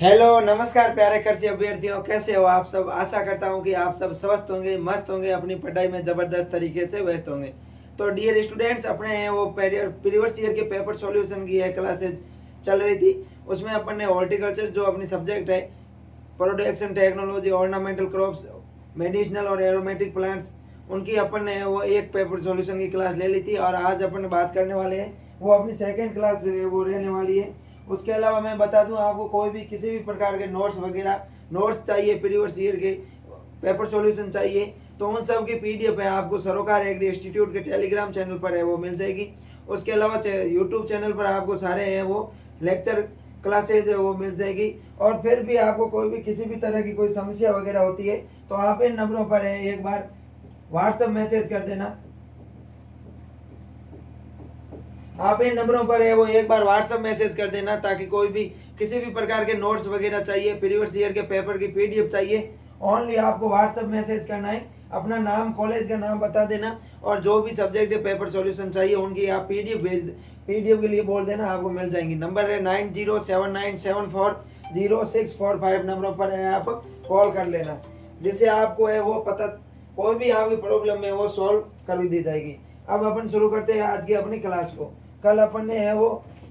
Hello नमस्कार प्यारे कृषि अभ्यर्थियों, कैसे हो आप सब। आशा करता हूं कि आप सब स्वस्थ होंगे, मस्त होंगे, अपनी पढ़ाई में जबरदस्त तरीके से व्यस्त होंगे। तो डियर स्टूडेंट्स, अपने वो प्रीवियस ईयर के पेपर सॉल्यूशन की है क्लासेज चल रही थी। उसमें अपन ने हॉर्टिकल्चर जो अपनी सब्जेक्ट है, production technology, ornamental crops, medicinal और एरोमेटिक प्लांट्स, उनकी अपन ने वो एक पेपर सॉल्यूशन की क्लास ले ली थी। और आज अपन बात करने वाले हैं, वो अपनी सेकेंड क्लास वो रहने वाली है। उसके अलावा मैं बता दूं आपको, कोई भी किसी भी प्रकार के नोट्स वगैरह नोट्स चाहिए, प्रीवियस ईयर के पेपर सॉल्यूशन चाहिए, तो उन सब की पीडीएफ है आपको सरोकार एग्री इंस्टीट्यूट के टेलीग्राम चैनल पर है, वो मिल जाएगी। उसके अलावा यूट्यूब चैनल पर आपको सारे हैं वो लेक्चर क्लासेज है वो मिल जाएगी। और फिर भी आपको कोई भी किसी भी तरह की कोई समस्या वगैरह होती है तो आप इन नंबरों पर है एक बार व्हाट्सएप मैसेज कर देना। आप इन नंबरों पर है वो एक बार व्हाट्सएप मैसेज कर देना, ताकि कोई भी किसी भी प्रकार के नोट्स वगैरह चाहिए, प्रीवियस ईयर के पेपर की पीडीएफ चाहिए, ओनली आपको व्हाट्सएप मैसेज करना है। अपना नाम, कॉलेज का नाम बता देना, और जो भी सब्जेक्ट के पेपर सॉल्यूशन चाहिए उनकी आप पीडीएफ के लिए बोल देना, आपको मिल जाएंगी। नंबर है 9079740645। नंबरों पर है आप कॉल कर लेना, जिससे आपको है वो पता कोई भी आपकी प्रॉब्लम है वो सॉल्व कर भी दी जाएगी। अब अपन शुरू करते हैं आज की अपनी क्लास को। कल अपन ने है वो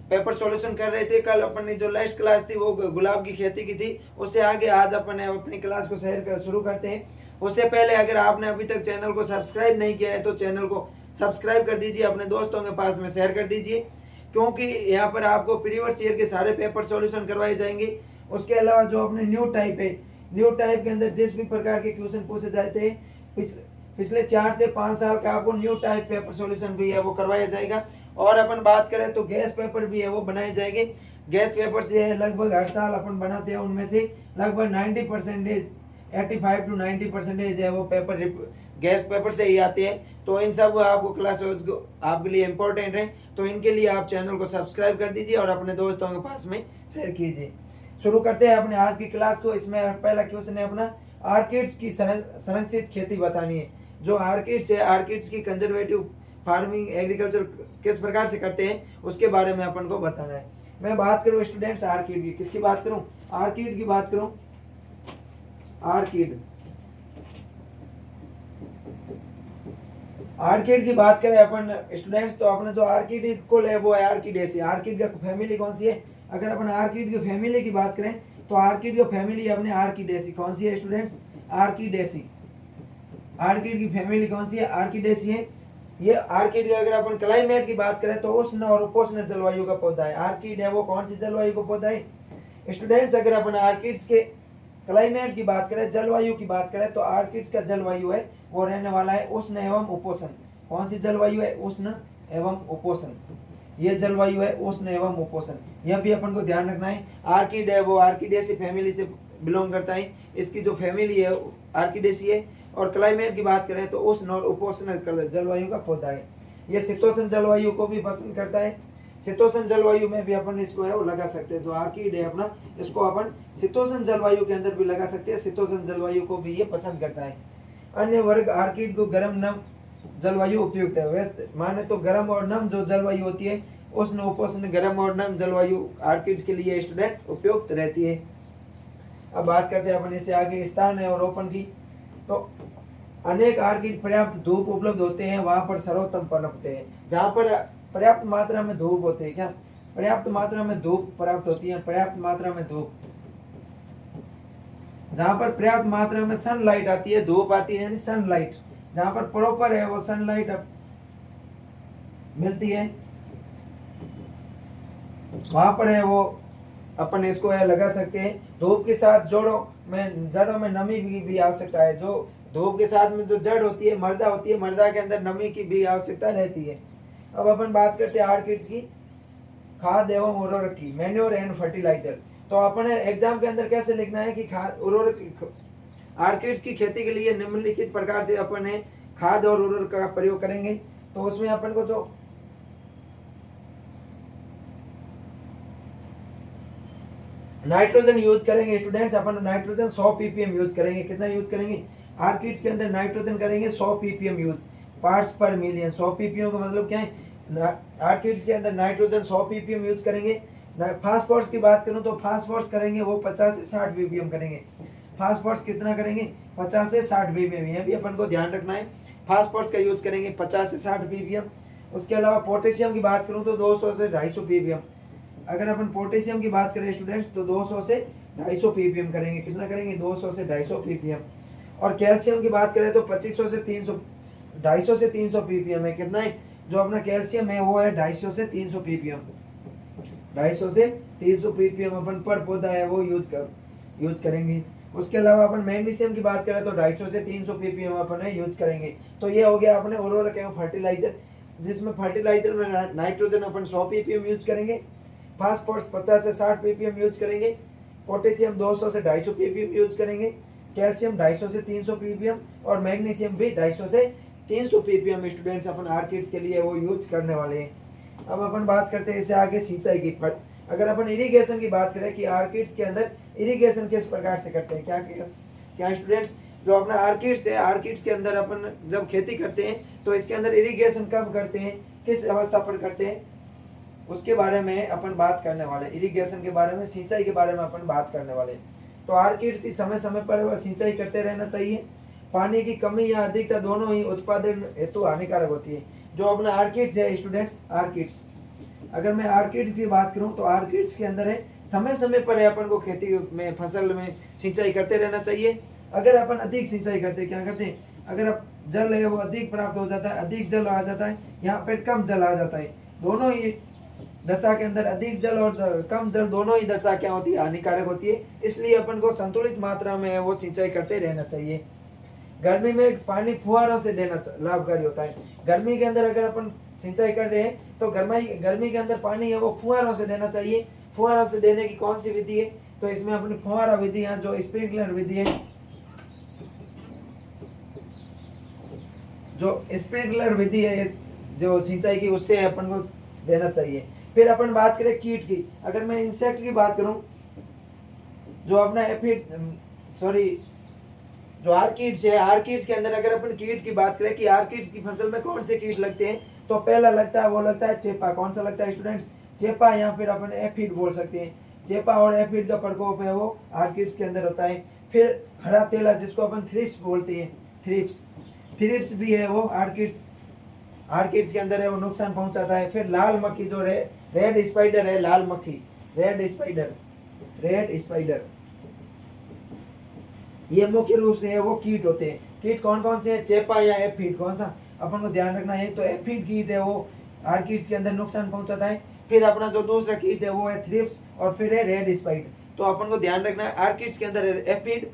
पेपर सॉल्यूशन कर रहे थे। कल अपन ने जो लास्ट क्लास थी वो गुलाब की खेती की थी। उससे आगे आज अपन ने अपनी क्लास को शुरू करते हैं। उससे पहले अगर आपने अभी तक चैनल को सब्सक्राइब नहीं किया है तो चैनल को सब्सक्राइब कर दीजिए, अपने दोस्तों के पास में शेयर कर दीजिए, क्योंकि यहाँ पर आपको प्रीवियस ईयर के सारे पेपर सॉल्यूशन करवाए जाएंगे। उसके अलावा जो अपने न्यू टाइप है, न्यू टाइप के अंदर जिस भी प्रकार के क्वेश्चन पूछे जाते हैं पिछले 4 से 5 साल का आपको न्यू टाइप पेपर सॉल्यूशन भी है वो करवाया जाएगा। और अपन बात करें तो गैस पेपर भी है वो बनाए जाएंगे। गैस पेपर से है लगभग हर साल अपन बनाते हैं, उनमें से लगभग 90%, 85 to 90% है वो पेपर गैस पेपर से ही आते हैं। तो इन सब आपको क्लास आपके लिए इम्पोर्टेंट है, तो इनके लिए आप चैनल को सब्सक्राइब कर दीजिए और अपने दोस्तों के पास में शेयर कीजिए। शुरू करते हैं अपने आज की क्लास को। इसमें पहला क्वेश्चन है अपना, आर्किड्स की संरक्षित खेती बतानी है। जो आर्किड्स है, आर्किड्स की कंजर्वेटिव फार्मिंग एग्रीकल्चर किस प्रकार से करते हैं उसके बारे में अपन को बताना है। मैं बात करूं स्टूडेंट्स आर्किड की, किसकी बात करूं? आर्किड की बात करूं। आर्किड आर्किड की बात करें अपन स्टूडेंट्स, तो अपने जो आर्किड को है वो है आर्किडेसी। आर्किड का फैमिली कौन सी है? अगर अपन आर्किड की फैमिली की बात करें तो आर्किड की फैमिली अपने आर्किडेसी। कौन सी है स्टूडेंट्स? आर्किडेसी। आर्किड की फैमिली कौन सी है? आर्किडेसी है। ये आर्किड की अगर अपन क्लाइमेट की बात करें तो उष्ण और उपोष्ण जलवायु का पौधा है। आर्किड है वो कौन सी जलवायु का पौधा है स्टूडेंट्स? अगर अपन आर्किड्स के क्लाइमेट की बात करें, जलवायु की बात करें, तो आर्किड्स का जलवायु है वो रहने वाला है उष्ण एवं उपोष्ण। कौन सी जलवायु है? उष्ण एवं उपोष्ण। ये जलवायु है उष्ण एवं उपोष्ण, यह भी अपन को ध्यान रखना है। आर्किड है वो आर्किडेसी फैमिली से बिलोंग करता है। इसकी जो फैमिली है आर्किडेसी है। और क्लाइमेट की बात करें तो उष्ण और उपोष्ण जलवायु का पौधा है। ये शीतोष्ण जलवायु को भी पसंद करता है। शीतोष्ण जलवायु में भी अपन इसको है वो लगा सकते हैं। जो आर्किड है अपना, इसको अपन शीतोष्ण जलवायु के अंदर भी लगा सकते हैं। शीतोष्ण जलवायु को भी ये पसंद करता है। अन्य वर्ग आर्किड को गर्म नम जलवायु उपयुक्त है। वैसे माने तो गर्म और नम जो जलवायु होती है, उष्ण उपोष्ण गर्म और नम जलवायु आर्किड्स के लिए स्टूडेंट उपयुक्त रहती है। अब बात करते हैं अपन इससे आगे स्थान है और रोपण की। तो अनेक आर्किड पर्याप्त धूप उपलब्ध होते हैं वहां पर सर्वोत्तम पनपते हैं। जहां पर पर्याप्त मात्रा में धूप होते हैं, क्या पर्याप्त मात्रा में धूप प्राप्त होती है? पर्याप्त मात्रा में धूप, जहां पर पर्याप्त मात्रा में सनलाइट आती है, धूप आती है, यानी सनलाइट, जहां पर प्रॉपर है वो सनलाइट मिलती है, वहां पर है वो अपन इसको है लगा सकते हैं। धूप के साथ जड़ों में नमी भी आवश्यकता है। जो धूप के साथ में जो जड़ होती है, मर्दा होती है, मर्दा के अंदर नमी की भी आवश्यकता रहती है। अब अपन बात करते हैं आर्किड्स की खाद एवं उर्वरक की, मैन्योर एंड फर्टिलाइजर। तो अपन एग्जाम के अंदर कैसे लिखना है कि खाद उर्वरक, आर्किड्स की खेती के लिए निम्नलिखित प्रकार से अपन है खाद और उर्वरक का प्रयोग करेंगे। तो उसमें अपन को जो नाइट्रोजन यूज करेंगे स्टूडेंट्स, अपन नाइट्रोजन 100 ppm यूज करेंगे। कितना यूज करेंगे? आर्किड्स के अंदर नाइट्रोजन करेंगे 100 ppm यूज, पार्ट्स पर मिलियन। 100 ppm का मतलब क्या है? आर्किड्स के अंदर नाइट्रोजन 100 ppm यूज करेंगे। फास्फोरस की बात करूं तो फास्फोरस करेंगे वो 50 से 60 ppm करेंगे। फास्फोरस कितना करेंगे? 50 से 60 ppm, ये भी अपन को ध्यान रखना है। फास्फोरस का यूज करेंगे 50 से 60 ppm। उसके अलावा पोटेशियम की बात करूं तो 200 से 250 ppm। अगर अपन पोटेशियम की बात करें स्टूडेंट्स तो 200 से 250 ppm करेंगे। कितना करेंगे? 200 से 250 ppm। और कैल्शियम की बात करें तो 2500 से 300, 250 से 300 ppm है। कितना है जो अपना कैल्शियम है वो है 250 से 300 ppm। 250 से 300 ppm अपन पर पौधा है वो यूज करेंगे। उसके अलावा अपन मैग्नीशियम की बात करें तो 250 से 300 ppm अपन यूज करेंगे। तो ये हो गया अपने उर्वरक एवं फर्टिलाइजर, जिसमें फर्टिलाइजर में नाइट्रोजन अपन 100 ppm यूज करेंगे, फास्फोरस 50 से 60 ppm यूज करेंगे, पोटेशियम 200 से 250 ppm यूज करेंगे, कैल्शियम 250 से 300 ppm और मैग्नीशियम भी 250 से 300 ppm स्टूडेंट्स अपन आर्किड्स के लिए वो यूज करने वाले हैं। अब अपन बात करते हैं इससे आगे सिंचाई की। अगर अपन इरिगेशन की बात करें कि आर्किड्स के अंदर इरिगेशन किस प्रकार से करते हैं, क्या स्टूडेंट्स, जो अपना आर्किड्स है, आर्किड्स के अंदर अपन जब खेती करते हैं तो इसके अंदर इरिगेशन कब करते हैं, किस अवस्था पर करते हैं, उसके बारे में अपन बात करने वाले। इरिगेशन के बारे में, सिंचाई के बारे में अपन बात करने वाले। तो आर्किड्स की समय समय पर सिंचाई करते रहना चाहिए। पानी की कमी या अधिकता दोनों ही उत्पादन हेतु हानिकारक होती है। जो अपना आर्किड्स है स्टूडेंट्स, आर्किड्स, अगर मैं आर्किड्स की बात करूं तो आर्किड्स के अंदर है समय समय पर अपन को खेती में, फसल में सिंचाई करते रहना चाहिए। अगर अपन अधिक सिंचाई करते, क्या करते हैं, अगर अब जल है वो अधिक प्राप्त हो जाता है, अधिक जल आ जाता है, यहाँ पे कम जल आ जाता है, दोनों ही दशा के अंदर अधिक जल और कम जल दोनों ही दशा क्या होती है, हानिकारक होती है। इसलिए अपन को संतुलित मात्रा में वो सिंचाई करते रहना चाहिए। गर्मी में पानी फुहारों से देना लाभकारी होता है। गर्मी के अंदर अगर अपन सिंचाई कर रहे हैं तो गर्मी के अंदर पानी है वो फुहारों से देना चाहिए। फुहारों से देने की कौन सी विधि है, तो इसमें अपनी फुहारा विधि है, जो स्प्रिंकलर विधि है, जो स्प्रिंकलर विधि है जो सिंचाई की, उससे अपन को देना चाहिए। फिर अपन बात करें कीट की। अगर मैं इंसेक्ट की बात करूं, जो अपना जो आर्किड्स है, आर्किड्स के अंदर अगर अपन कीट की बात करें कि आर्किड्स की फसल में कौन से कीट लगते हैं, तो पहला लगता है वो लगता है चेपा। कौन सा लगता है स्टूडेंट्स? चेपा, या फिर अपन एफिड बोल सकते हैं। चेपा और एफिड का प्रकोप है वो आर्किड्स के अंदर होता है। फिर हरा तेला, जिसको अपन थ्रिप्स बोलते हैं, थ्रिप्स भी है वो आर्किड्स के अंदर है, वो नुकसान पहुंचाता है। फिर लाल मक्खी, जो रेड स्पाइडर है, लाल मक्खी, रेड स्पाइडर, ये मुख्य रूप से है वो कीट होते हैं। कीट कौन कौन से हैं? चेपा या एफिड, कौन सा अपन को ध्यान रखना है, तो एफिड कीट है वो आर्किड्स के अंदर नुकसान पहुंचाता है। फिर अपना जो दूसरा कीट है वो है थ्रिप्स, और फिर है रेड स्पाइड। तो अपन को ध्यान रखना है आर्किड्स के अंदर एफिड,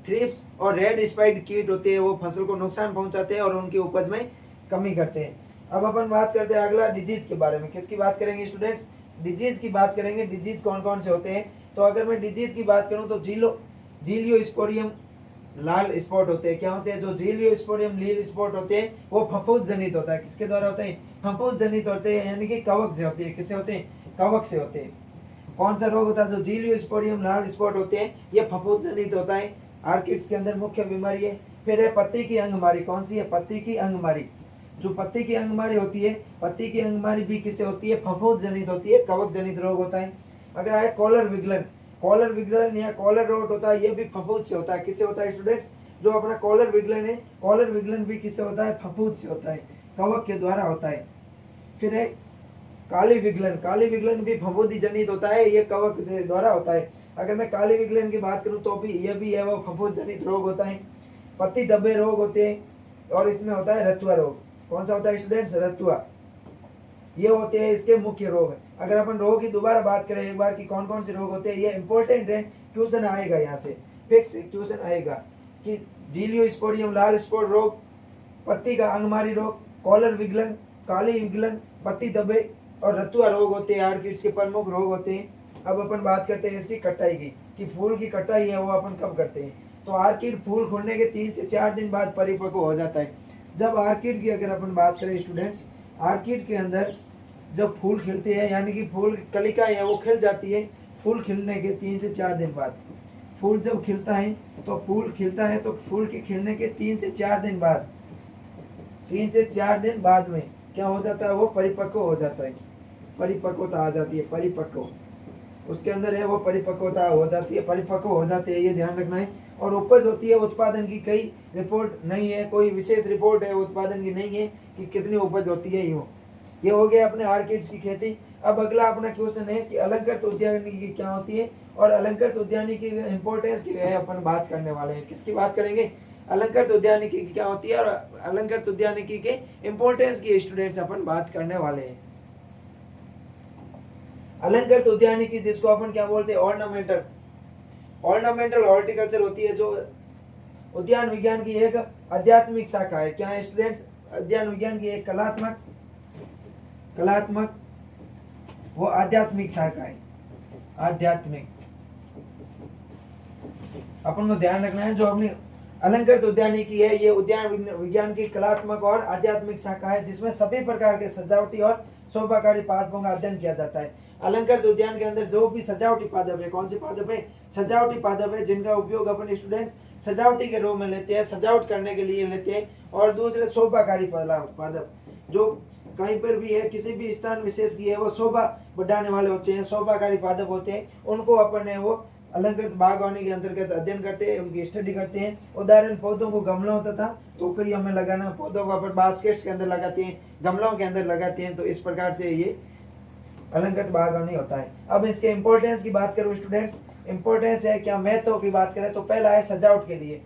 थ्रिप्स और रेड स्पाइड कीट होते हैं, वो फसल को नुकसान पहुंचाते हैं और उनकी उपज में कमी करते हैं। अब अपन बात करते हैं अगला डिजीज के बारे में। किसकी बात करेंगे स्टूडेंट्स? डिजीज की बात करेंगे। डिजीज कौन कौन से होते हैं? तो अगर मैं डिजीज की बात करूं तो जीलियोस्पोरियम लाल स्पॉट होते हैं। क्या होते हैं? जो जीलियोस्पोरियम लील स्पॉट होते हैं वो फफूंद जनित होता है। किसके द्वारा होते हैं? फफूंद जनित होते हैं, यानी कि कवक से होते हैं। किससे होते हैं? कवक से होते हैं। कौन सा रोग होता है? जो जीलियोस्पोरियम लाल स्पॉट होते हैं, ये फफूंद जनित होता है। आर्किड्स के अंदर मुख्य बीमारी है। फिर है पत्ती की अंगमारी। कौन सी है? पत्ती की अंगमारी। जो पत्ती की अंगमारी होती है, पत्ती की अंगमारी भी किससे होती है? फफूंद जनित होती है, कवक जनित रोग होता है। अगर आए कॉलर विग्लन या कॉलर रोट होता है, ये भी फफूंद से होता है। किससे होता है स्टूडेंट्स? जो अपना कॉलर विग्लन है, कॉलर विग्लन भी किससे होता है? फफूंद से होता है, कवक के द्वारा होता है। फिर है काली विग्लन भी फफूंदी जनित होता है, ये कवक के द्वारा होता है। अगर मैं काली विग्लन की बात करूं तो भी ये भी है वो फफूंद जनित रोग होता है। पत्ती धब्बे रोग होते हैं, और इसमें होता है रतुआ रोग। कौन सा होता है स्टूडेंट्स? रतुआ। ये होते हैं इसके मुख्य रोग। अगर अपन रोग की दोबारा बात करें एक बार कि कौन कौन से रोग होते हैं, ये इंपॉर्टेंट है, क्वेश्चन आएगा यहाँ से, फिक्स क्वेश्चन आएगा कि जीलियोस्पोरियम लाल स्पॉट रोग, पत्ती का अंगमारी रोग, कॉलर विग्लन, काली विग्लन, पत्ती धब्बे और रतुआ रोग होते हैं, आर्किड्स के प्रमुख रोग होते हैं। अब अपन बात करते हैं इसकी कटाई की, कि फूल की कटाई है वो अपन कब करते हैं। तो आर्किड फूल खुलने के 3 से 4 दिन बाद परिपक्व हो जाता है। जब आर्किड की अगर अपन बात करें स्टूडेंट्स, आर्किड के अंदर जब फूल खिलते हैं, यानी कि फूल कलिका है वो खिल जाती है, फूल खिलने के 3 से 4 दिन बाद। फूल जब खिलता है तो फूल के खिलने के 3 से 4 दिन बाद, 3 से 4 दिन बाद में क्या हो जाता है? वो परिपक्व हो जाता है, परिपक्वता आ जाती है, परिपक्व। उसके अंदर है वो परिपक्वता हो जाती है, परिपक्व हो जाते हैं, ये ध्यान रखना है। और उपज होती है उत्पादन की, कई रिपोर्ट नहीं है, कोई विशेष रिपोर्ट है उत्पादन की नहीं है कि कितनी उपज होती है। यूँ ये हो गया अपने ऑर्किड्स की खेती। अब अगला अपना क्वेश्चन है कि अलंकृत उद्यानिकी क्या होती है, और अलंकृत उद्यानिकी की इंपॉर्टेंस की है अपन बात करने वाले हैं। किसकी बात करेंगे? अलंकृत उद्यानिकी की क्या होती है और अलंकृत उद्यानिकी के इंपॉर्टेंस की स्टूडेंट्स अपन बात करने वाले हैं। अलंकृत उद्यानिकी जिसको अपन क्या बोलते हैं? ऑर्नामेंटल, ऑर्नामेंटल हॉर्टिकल्चर होती है, जो उद्यान विज्ञान की एक आध्यात्मिक शाखा है। क्या है स्टूडेंट्स? उद्यान विज्ञान की एक कलात्मक वो आध्यात्मिक शाखा है। आध्यात्मिक अपन को ध्यान रखना है, जो अपनी अलंकृत उद्यानिकी है ये उद्यान विज्ञान की कलात्मक और आध्यात्मिक शाखा है, जिसमें सभी प्रकार के सजावटी और शोभाकारी पादपों का अध्ययन किया जाता है। अलंकृत उद्यान के अंदर जो भी सजावटी पादप है, कौन से पादप है? सजावटी पादप है, जिनका उपयोग अपन स्टूडेंट्स सजावटी के रूप में लेते हैं, सजावट करने के लिए लेते हैं। और दूसरे शोभाकारी पादप, जो कहीं पर भी है, किसी भी स्थान विशेष की है, वो शोभा बढ़ाने वाले होते हैं, शोभाकारी पादप होते हैं, उनको अपन ने वो अलंकृत बागवानी के अंतर्गत अध्ययन करते हैं, उनकी स्टडी करते हैं। उदाहरण पौधों को गमलों तथा टोकरियों में लगाना, पौधों को अपन बास्केट्स के अंदर लगाते हैं, गमलों के अंदर लगाते हैं। तो इस प्रकार से ये अलंकृत बागवानी होता है। अब इसके इंपॉर्टेंस की बात करूँ स्टूडेंट्स, इंपॉर्टेंस है क्या, महत्व की बात करें तो पहला है सजावट के लिए।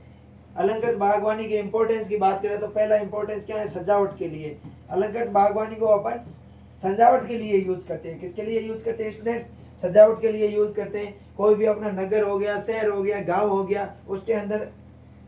अलंकृत बागवानी के इंपॉर्टेंस की बात करें तो पहला इंपॉर्टेंस क्या है? सजावट के लिए। अलंकृत बागवानी को अपन सजावट के लिए यूज करते हैं। किसके लिए यूज करते हैं स्टूडेंट्स? सजावट के लिए यूज करते हैं। कोई भी अपना नगर हो गया, शहर हो गया, गांव हो गया, उसके अंदर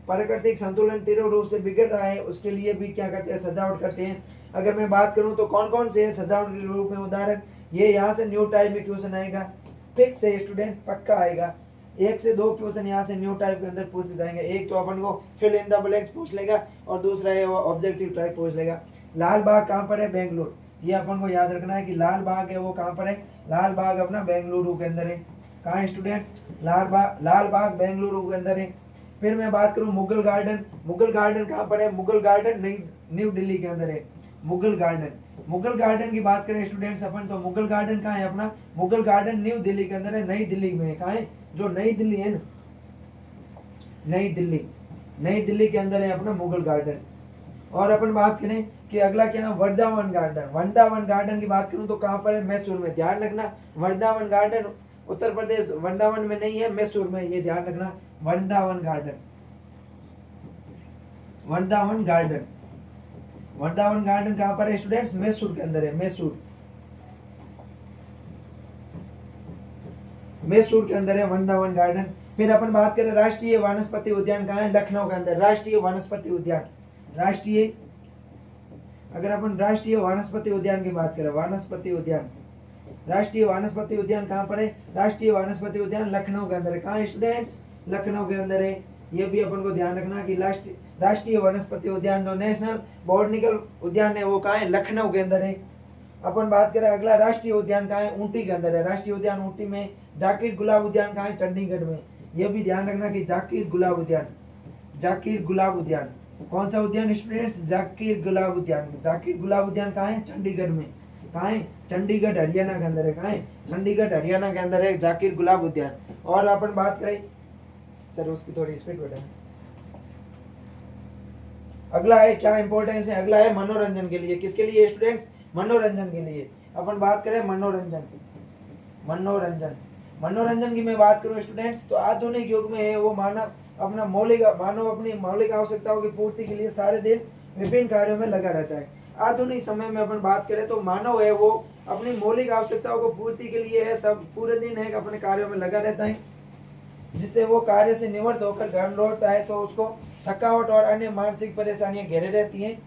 प्राकृतिक संतुलन तीव्र रूप से बिगड़ रहा है, उसके लिए भी क्या करते हैं? सजावट करते हैं। अगर मैं बात करूं तो कौन कौन से सजावट के रूप में उदाहरण, ये यहाँ से न्यू टाइप में क्वेश्चन आएगा, फिक्स है स्टूडेंट, पक्का आएगा। 1 से 2 क्वेश्चन यहाँ से न्यू टाइप के अंदर पूछ जाएंगे। एक तो अपन को फिल इन द ब्लैंक्स पूछ लेगा, और दूसरा है वो ऑब्जेक्टिव टाइप पूछ लेगा। लाल बाग कहाँ पर है? बेंगलुरु। ये अपन को याद रखना है कि लाल बाग है वो कहाँ पर है? लाल बाग अपना बेंगलुरु के अंदर है। कहाँ है स्टूडेंट्स? लाल बाग बेंगलुरु के अंदर है। फिर मैं बात करूँ मुगल गार्डन, मुगल गार्डन कहाँ पर है? मुगल गार्डन न्यू दिल्ली के अंदर है। मुगल गार्डन की बात करें स्टूडेंट्स अपन, तो मुगल गार्डन कहाँ है अपना? मुगल गार्डन न्यू दिल्ली के अंदर है, नई दिल्ली में है। कहाँ है? जो नई दिल्ली है ना, नई दिल्ली के अंदर है अपना मुगल गार्डन। और अपन बात करें कि अगला क्या है? वृंदावन गार्डन की बात करूं तो कहाँ पर है? मैसूर में। ध्यान रखना, वृंदावन गार्डन उत्तर प्रदेश वृंदावन में नहीं है, मैसूर में, ये ध्यान रखना। वृंदावन गार्डन कहाँ पर है स्टूडेंट्स? मैसूर के अंदर है। मैसूर के अंदर है वृंदावन गार्डन। फिर अपन बात करें राष्ट्रीय वनस्पति उद्यान कहाँ है? लखनऊ के अंदर। राष्ट्रीय वनस्पति उद्यान की बात करें, राष्ट्रीय वनस्पति उद्यान कहाँ पर है? राष्ट्रीय वनस्पति उद्यान लखनऊ के अंदर है। कहाँ है स्टूडेंट्स? लखनऊ के अंदर है। ये भी अपन को ध्यान रखना कि राष्ट्रीय वनस्पति उद्यान जो नेशनल बॉटनिकल उद्यान है वो कहाँ है? लखनऊ के अंदर है। अपन बात करें अगला राष्ट्रीय उद्यान कहाँ है? ऊटी के अंदर है। राष्ट्रीय उद्यान ऊटी में। जाकिर गुलाब उद्यान कहाँ है? चंडीगढ़ में। यह भी ध्यान रखना कि जाकिर गुलाब उद्यान कौन सा उद्यान स्टूडेंट्स? जाकिर गुलाब उद्यान कहाँ है? चंडीगढ़ में। कहाँ है? चंडीगढ़ हरियाणा के अंदर है। कहाँ है? चंडीगढ़ हरियाणा के अंदर है जाकिर गुलाब उद्यान। और अपन बात करें, सर उसकी थोड़ी स्पीड बढ़ाएं। अगला है क्या इंपॉर्टेंस है? अगला है मनोरंजन के लिए। किसके लिए स्टूडेंट्स? मनोरंजन के लिए। अपन बात करें मनोरंजन की मैं बात करूं स्टूडेंट्स, तो आधुनिक युग में है वो मानव अपनी मौलिक आवश्यकताओं की पूर्ति के लिए सारे दिन विभिन्न कार्यों में लगा रहता है। आधुनिक समय में अपन बात करें तो मानव है वो अपनी मौलिक आवश्यकताओं को पूर्ति के लिए है सब पूरे दिन है अपने कार्यों में लगा रहता है, जिससे वो कार्य से निवृत्त होकर घर लौटता है तो उसको थकावट और अन्य मानसिक परेशानियां घेरे रहती हैं।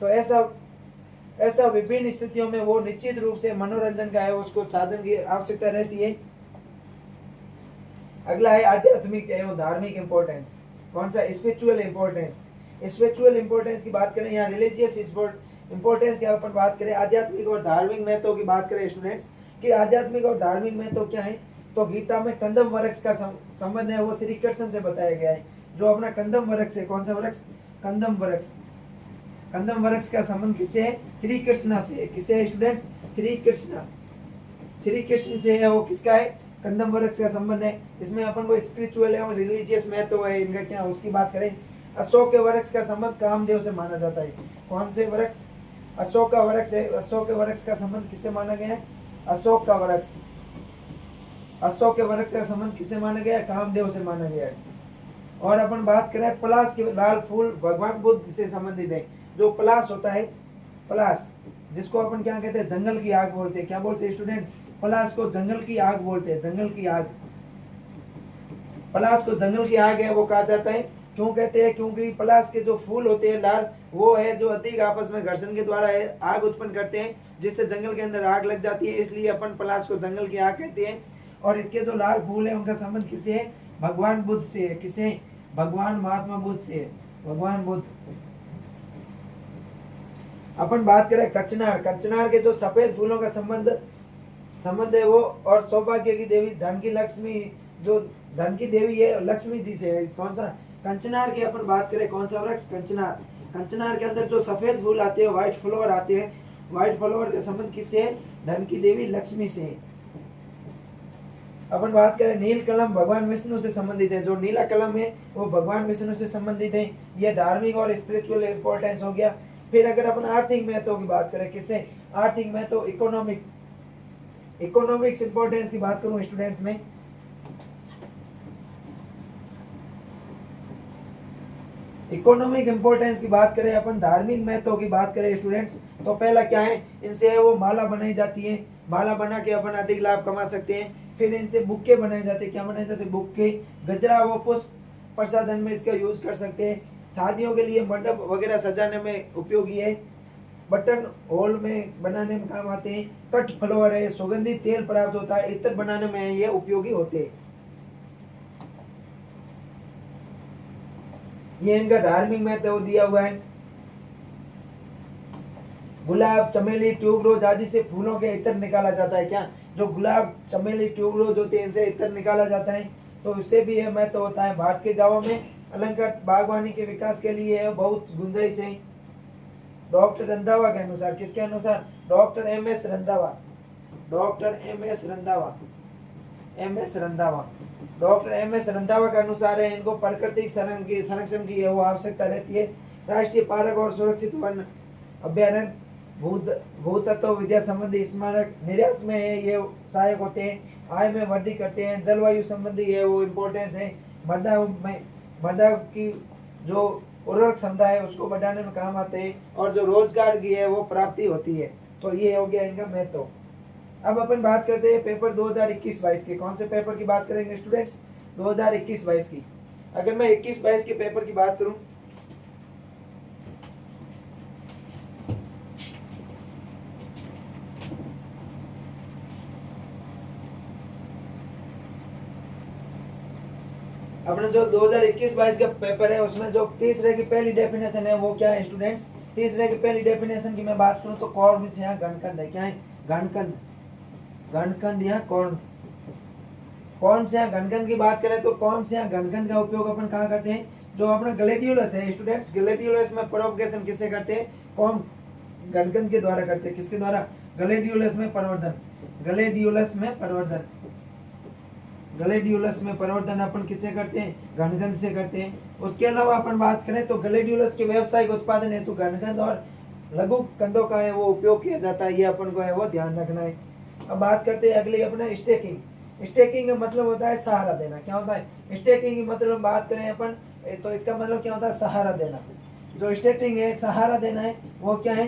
तो ऐसा विभिन्न स्थितियों में वो निश्चित रूप से मनोरंजन का है उसको साधन की आवश्यकता रहती है। अगला है आध्यात्मिक एवं धार्मिक इंपॉर्टेंस। कौन सा? स्पिरिचुअल इंपॉर्टेंस की बात करें, यहाँ रिलीजियस इंपॉर्टेंस की अपन बात करें, आध्यात्मिक और धार्मिक महत्व की बात करें स्टूडेंट्स कि आध्यात्मिक और धार्मिक महत्व क्या है, तो गीता में कंदम वृक्ष का संबंध है वो श्री कृष्ण से बताया गया है। जो अपना कंदम वृक्ष है, कौन सा वृक्ष? कंदम वृक्ष का संबंध किससे है? श्री कृष्ण से। किससे है स्टूडेंट्स? श्री कृष्ण से है। वो किसका है? कंदम वृक्ष का संबंध है। इसमें अपन को स्पिरिचुअल एवं रिलीजियस महत्व है इनका, क्या उसकी बात करें। अशोक के वृक्ष का संबंध कामदेव से माना जाता है। कौन से वृक्ष? अशोक का वृक्ष है। अशोक के वृक्ष का संबंध किससे माना गया है? अशोक का वृक्ष, अशोक के वृक्ष का संबंध किससे माना गया है? कामदेव से माना गया है। और अपन बात करें पलाश के लाल फूल भगवान बुद्ध से संबंधित है। जो पलाश होता है, पलाश जिसको अपन क्या कहते हैं? जंगल की आग बोलते हैं। क्या बोलते हैं स्टूडेंट? पलाश को जंगल की आग बोलते हैं। जंगल की आग, पलाश को जंगल की आग है वो कहा जाता है। क्यों कहते हैं? क्योंकि पलाश के जो फूल होते हैं लाल, वो है जो अधिक आपस में घर्षण के द्वारा आग उत्पन्न करते हैं, जिससे जंगल के अंदर आग लग जाती है। इसलिए अपन पलाश को जंगल की आग कहते हैं। और इसके जो लाल फूल है उनका संबंध किसे है? भगवान बुद्ध से है। किसे? भगवान महात्मा बुद्ध से है। भगवान बुद्ध। अपन बात करें कचनार, कचनार के जो सफेद फूलों का संबंध है वो और सौभाग्य की देवी धन की लक्ष्मी, जो धन की देवी है लक्ष्मी जी से है। कौन सा? कंचनार की अपन बात करें। कौन सा वृक्ष? कंचनार। कंचनार के अंदर जो सफेद फूल आते हैं, व्हाइट फ्लावर आते हैं, व्हाइट फ्लावर का संबंध किससे है? धन की देवी लक्ष्मी से है। अपन बात करें नील कलम भगवान विष्णु से संबंधित है। जो नीला कलम है वो भगवान विष्णु से संबंधित है। यह धार्मिक और स्पिरिचुअल इंपॉर्टेंस हो गया। फिर अगर अपन आर्थिक महत्व की बात करें, किससे? आर्थिक महत्व, इकोनॉमिक्स इंपॉर्टेंस की बात करूं स्टूडेंट्स में, इकोनॉमिक इंपॉर्टेंस की बात करें, अपन धार्मिक महत्व की बात करें स्टूडेंट्स, तो पहला क्या है? इनसे वो माला बनाई जाती है। माला बना के अपन अधिक लाभ कमा सकते हैं। फिर इनसे बुक्के बनाए जाते हैं। क्या बनाए जाते हैं? बुक्के। गजरा व पुष्प प्रसाधन में इसका यूज कर सकते हैं। शादियों के लिए मंडप वगैरह सजाने में उपयोगी है। बटन होल में बनाने में काम आते हैं। कट फ्लावर है, सुगंधित तेल प्राप्त होता है, इत्र बनाने में ये उपयोगी होते हैं। ये इनका धार्मिक महत्व दिया हुआ है। गुलाब, चमेली, ट्यूबरोज आदि से फूलों के इत्र निकाला जाता है। क्या? जो गुलाब, चमेली, ट्यूबरोज होते हैं इनसे इत्र निकाला जाता है। तो इससे भी यह महत्व होता है। भारत के गांवों में अलंकृत बागवानी के विकास के लिए बहुत गुंजाइश है। डॉक्टर रंधावा के अनुसार, किसके अनुसार? Doctor MS. Randhawa. Doctor MS. Randhawa, MS. Randhawa, doctor MS. Randhawa के अनुसार है इनको प्राकृतिक संरक्षण की वो आवश्यकता रहती है। राष्ट्रीय पार्क और सुरक्षित वन अभ्यारण्य, भूतत्व विद्या संबंधी स्मारक निर्यात में है ये सहायक होते हैं। आय में वृद्धि करते हैं। जलवायु संबंधी है वो इम्पोर्टेंस है। मृदा की जो उर्वरक क्षमता है उसको बढ़ाने में काम आते हैं। और जो रोजगार की है वो प्राप्ति होती है। तो ये हो गया इनका महत्व। अब अपन बात करते हैं पेपर 2021-22 के। कौन से पेपर की बात करेंगे स्टूडेंट्स? 2021-22 की। अगर मैं 21-22 के पेपर की बात करूं, अपने जो 2021-22 का पेपर है उसमें जो तीसरे की पहली डेफिनेशन है वो क्या है स्टूडेंट्स? तीसरे की पहली डेफिनेशन की मैं बात करूं तो कॉर्म्स यहाँ घनकंद है। क्या है? घनकंद। घनकंद यहाँ कॉर्म्स। कॉर्म्स यहाँ घनकंद की बात करें तो कॉर्म्स यहाँ घनकंद का उपयोग अपन कहाँ करते हैं? जो अपना ग्लैडियोलस है स्टूडेंट्स, ग्लैडियोलस में प्रोपगेशन किससे करते हैं? कॉर्म घनकंद के द्वारा करते हैं। किसके द्वारा? ग्लैडियोलस में परिवर्धन। ग्लैडियोलस में परिवर्धन। ग्लैडियोलस में परिवर्तन अपन किससे करते हैं? घनकंद से करते हैं। उसके अलावा अपन बात करें तो ग्लैडियोलस के व्यावसायिक उत्पादन हेतु घनकंद और लघु कंदों का है वो उपयोग किया जाता है। ये अपन को है वो ध्यान रखना है। अब बात करते हैं अगली अपना स्टेकिंग। स्टेकिंग का मतलब होता है सहारा देना। क्या होता है? स्टेकिंग की मतलब बात करें अपन तो इसका मतलब क्या होता है? सहारा देना। जो स्टेकिंग है, सहारा देना है, वो क्या है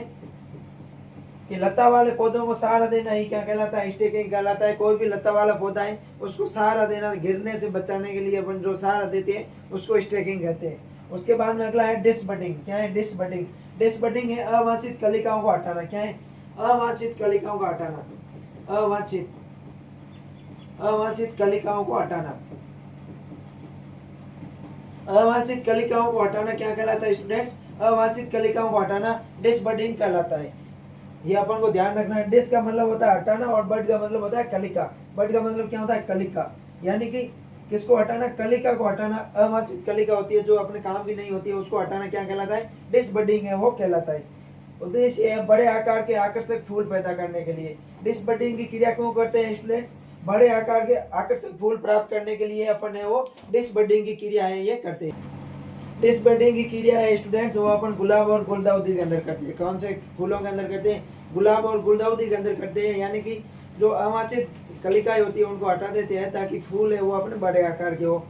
कि लता वाले पौधों को सहारा देना ही क्या कहलाता है? स्टेकिंग कहलाता है। कोई भी लता वाला पौधा है उसको सहारा देना, गिरने से बचाने के लिए अपन जो सहारा देते हैं उसको स्टेकिंग कहते हैं। उसके बाद में अगला है डिसबडिंग। क्या है? डिसबडिंग। डिसबडिंग है अवांछित कलिकाओं को हटाना। क्या है? अवांछित कलिकाओं को हटाना। अवांछित कलिकाओं को हटाना। अवांछित कलिकाओं को हटाना क्या कहलाता है स्टूडेंट्स? अवांछित कलिकाओं को हटाना डिसबडिंग कहलाता है। ये अपन को ध्यान रखना है। डिस का मतलब होता है हटाना और बड का मतलब होता है कलिका। बड का मतलब क्या होता है? कलिका। यानी कि किसको हटाना? कलिका को हटाना। अवांछित कलिका होती है जो अपने काम की नहीं होती है उसको हटाना क्या कहलाता है? डिसबडिंग है वो कहलाता है। उद्देश्य है बड़े आकार के आकर्षक फूल पैदा करने के लिए। डिसबडिंग की क्रिया क्यों करते हैं स्टूडेंट्स? बड़े आकार के आकर्षक फूल प्राप्त करने के लिए अपन है वो डिसबडिंग की क्रिया है ये करते हैं। डिसबडिंग की क्रिया है स्टूडेंट्स वो अपन गुलाब और गुलदाउदी के अंदर करते हैं। कौन से फूलों के अंदर करते हैं? गुलाब और गुलदाउदी के अंदर करते हैं, यानी कि जो अवांछित कलिकाएं होती है उनको हटा देते हैं ताकि फूल है वो अपने बड़े आकार के हो।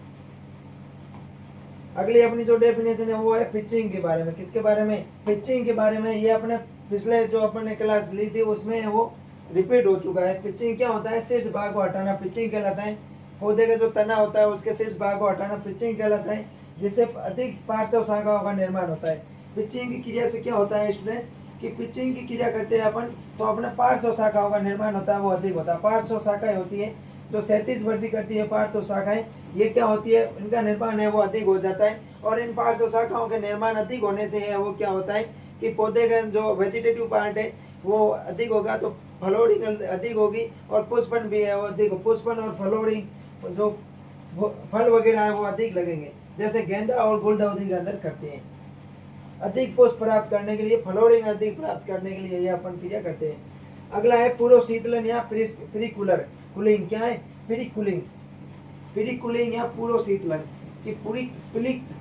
अगली अपनी जो डेफिनेशन है वो है पिचिंग के बारे में। किसके बारे में? पिचिंग के बारे में। ये अपने पिछले जो अपन ने क्लास ली थी उसमें वो रिपीट हो चुका है। पिचिंग क्या होता है? शीर्ष भाग को हटाना पिचिंग कहलाता है। पौधे का जो तना होता है उसके शीर्ष भाग को हटाना पिचिंग कहलाता है, जिससे अधिक पार्श्व शाखाओं का निर्माण होता है। पिचिंग की क्रिया से क्या होता है स्टूडेंट्स कि पिचिंग की क्रिया करते हैं अपन तो अपने पार्श्व शाखाओं का निर्माण होता है वो अधिक होता है। पार्श्व शाखाएं होती है जो 37 वृद्धि करती है पार्श्व शाखाएं, ये क्या होती है? इनका निर्माण है वो अधिक हो जाता है। और इन पार्श्व शाखाओं के निर्माण अधिक होने से है वो क्या होता है कि पौधे का जो वेजिटेटिव पार्ट है वो अधिक होगा तो फ्लोरिंग अधिक होगी और पुष्पन भी है वो अधिक, पुष्पन और फ्लोरिंग जो फल वगैरह है वो अधिक लगेंगे, जैसे गेंदा और गुलदाउदी के अंदर करते हैं। अधिक पुष्प प्राप्त करने के लिए, फ्लोरिंग अधिक प्राप्त करने के लिए ये अपन क्रिया करते हैं। अगला है पूर्व शीतलन या प्रीकुलर कूलिंग। क्या है? प्रीकूलिंग। प्रीकूलिंग या पूर्व शीतलन की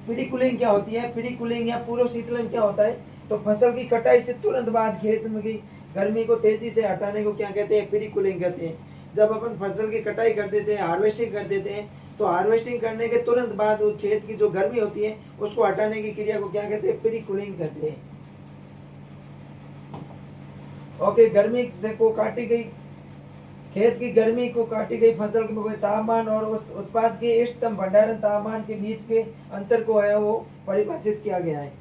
प्रीकूलिंग क्या होती है? प्रीकूलिंग या पूर्व शीतलन क्या होता है? तो फसल की कटाई से तुरंत बाद खेत में की गर्मी को तेजी से हटाने को क्या कहते हैं? प्रीकूलिंग कहते हैं। जब अपन फसल की कटाई कर देते हैं, हार्वेस्टिंग कर देते हैं, तो हार्वेस्टिंग करने के तुरंत बाद उस खेत की जो गर्मी होती है उसको हटाने की क्रिया को क्या कहते हैं? प्रीकूलिंग कहते हैं। ओके, गर्मी से को काटी गई खेत की गर्मी को काटी गई फसल के तापमान और उस उत्पाद के इष्टतम भंडारण तापमान के बीच के अंतर को है वो परिभाषित किया गया है।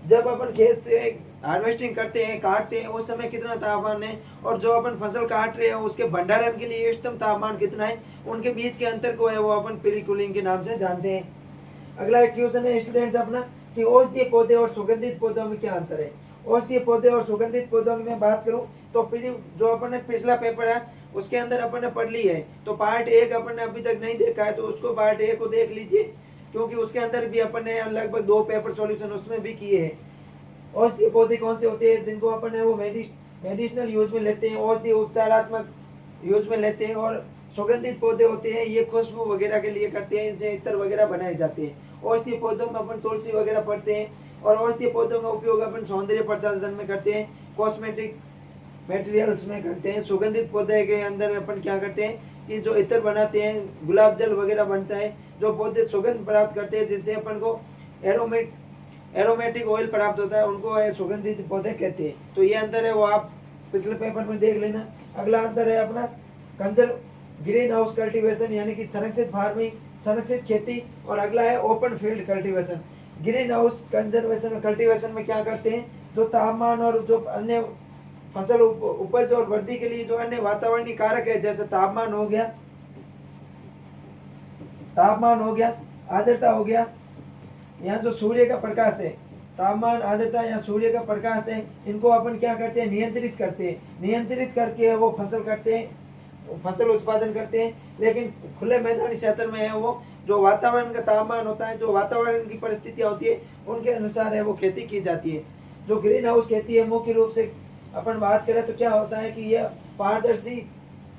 जब अपन खेत से हार्वेस्टिंग करते हैं, काटते हैं, उस समय कितना तापमान है और जो अपन फसल काट रहे हैं उसके भंडारण के लिए इष्टतम तापमान कितना है, उनके बीच के अंतर को है वो अपन प्रीकूलिंग के नाम से जानते हैं। अगला क्वेश्चन है स्टूडेंट्स अपना कि औषधीय पौधे और सुगंधित पौधों में क्या अंतर है? औषधीय पौधे और सुगंधित पौधों की मैं बात करूं तो जो अपन ने पिछला पेपर है उसके अंदर अपन ने पढ़ ली है, तो पार्ट 1 अपन ने अभी तक नहीं देखा है तो उसको पार्ट 1 को देख लीजिए, क्योंकि उसके अंदर भी अपन ने लगभग 2 पेपर सॉल्यूशन उसमें भी किए हैं। औषधीय पौधे कौन से होते हैं? जिनको अपन है वो मेडिसिनल यूज में लेते हैं, औषधीय उपचारात्मक यूज में लेते हैं। और सुगंधित पौधे होते हैं ये खुशबू वगैरह के लिए करते हैं, इनसे इत्र वगैरह बनाए जाते हैं। औषधीय पौधों में अपन तुलसी वगैरह पढ़ते हैं और औषधीय पौधों का उपयोग अपन सौंदर्य प्रसाधन में करते हैं, कॉस्मेटिक मटेरियल्स में करते हैं। सुगंधित पौधे के अंदर अपन क्या करते हैं कि जो इत्र बनाते हैं, गुलाब जल वगैरह बनता है, जो पौधे सुगंध प्राप्त करते हैं जिससे अपन को एरोमेटिक ऑयल प्राप्त होता है, उनको सुगंधित पौधे कहते हैं। तो ये अंतर है वो आप पिछले पेपर में देख लेना। अगला अंतर है अपना ग्रीन हाउस कल्टीवेशन यानी कि संरक्षित फार्मिंग, संरक्षित खेती, और अगला है open field cultivation. Green house conservation cultivation में क्या करते हैं, जो तापमान और जो अन्य फसल उपज और वृद्धि के लिए जो अन्य वातावरणीय कारक है, जैसे तापमान हो गया, आर्द्रता हो गया, यहाँ जो सूर्य का प्रकाश है, तापमान, आर्द्रता या सूर्य का प्रकाश है, इनको अपन क्या करते हैं? नियंत्रित करते हैं। नियंत्रित करके वो फसल उत्पादन करते हैं। लेकिन खुले मैदानी क्षेत्र में है वो जो वातावरण का तापमान होता है, जो वातावरण की परिस्थितियाँ होती है, उनके अनुसार है वो खेती की जाती है। जो ग्रीन हाउस खेती है मुख्य रूप से अपन बात करें तो क्या होता है कि यह पारदर्शी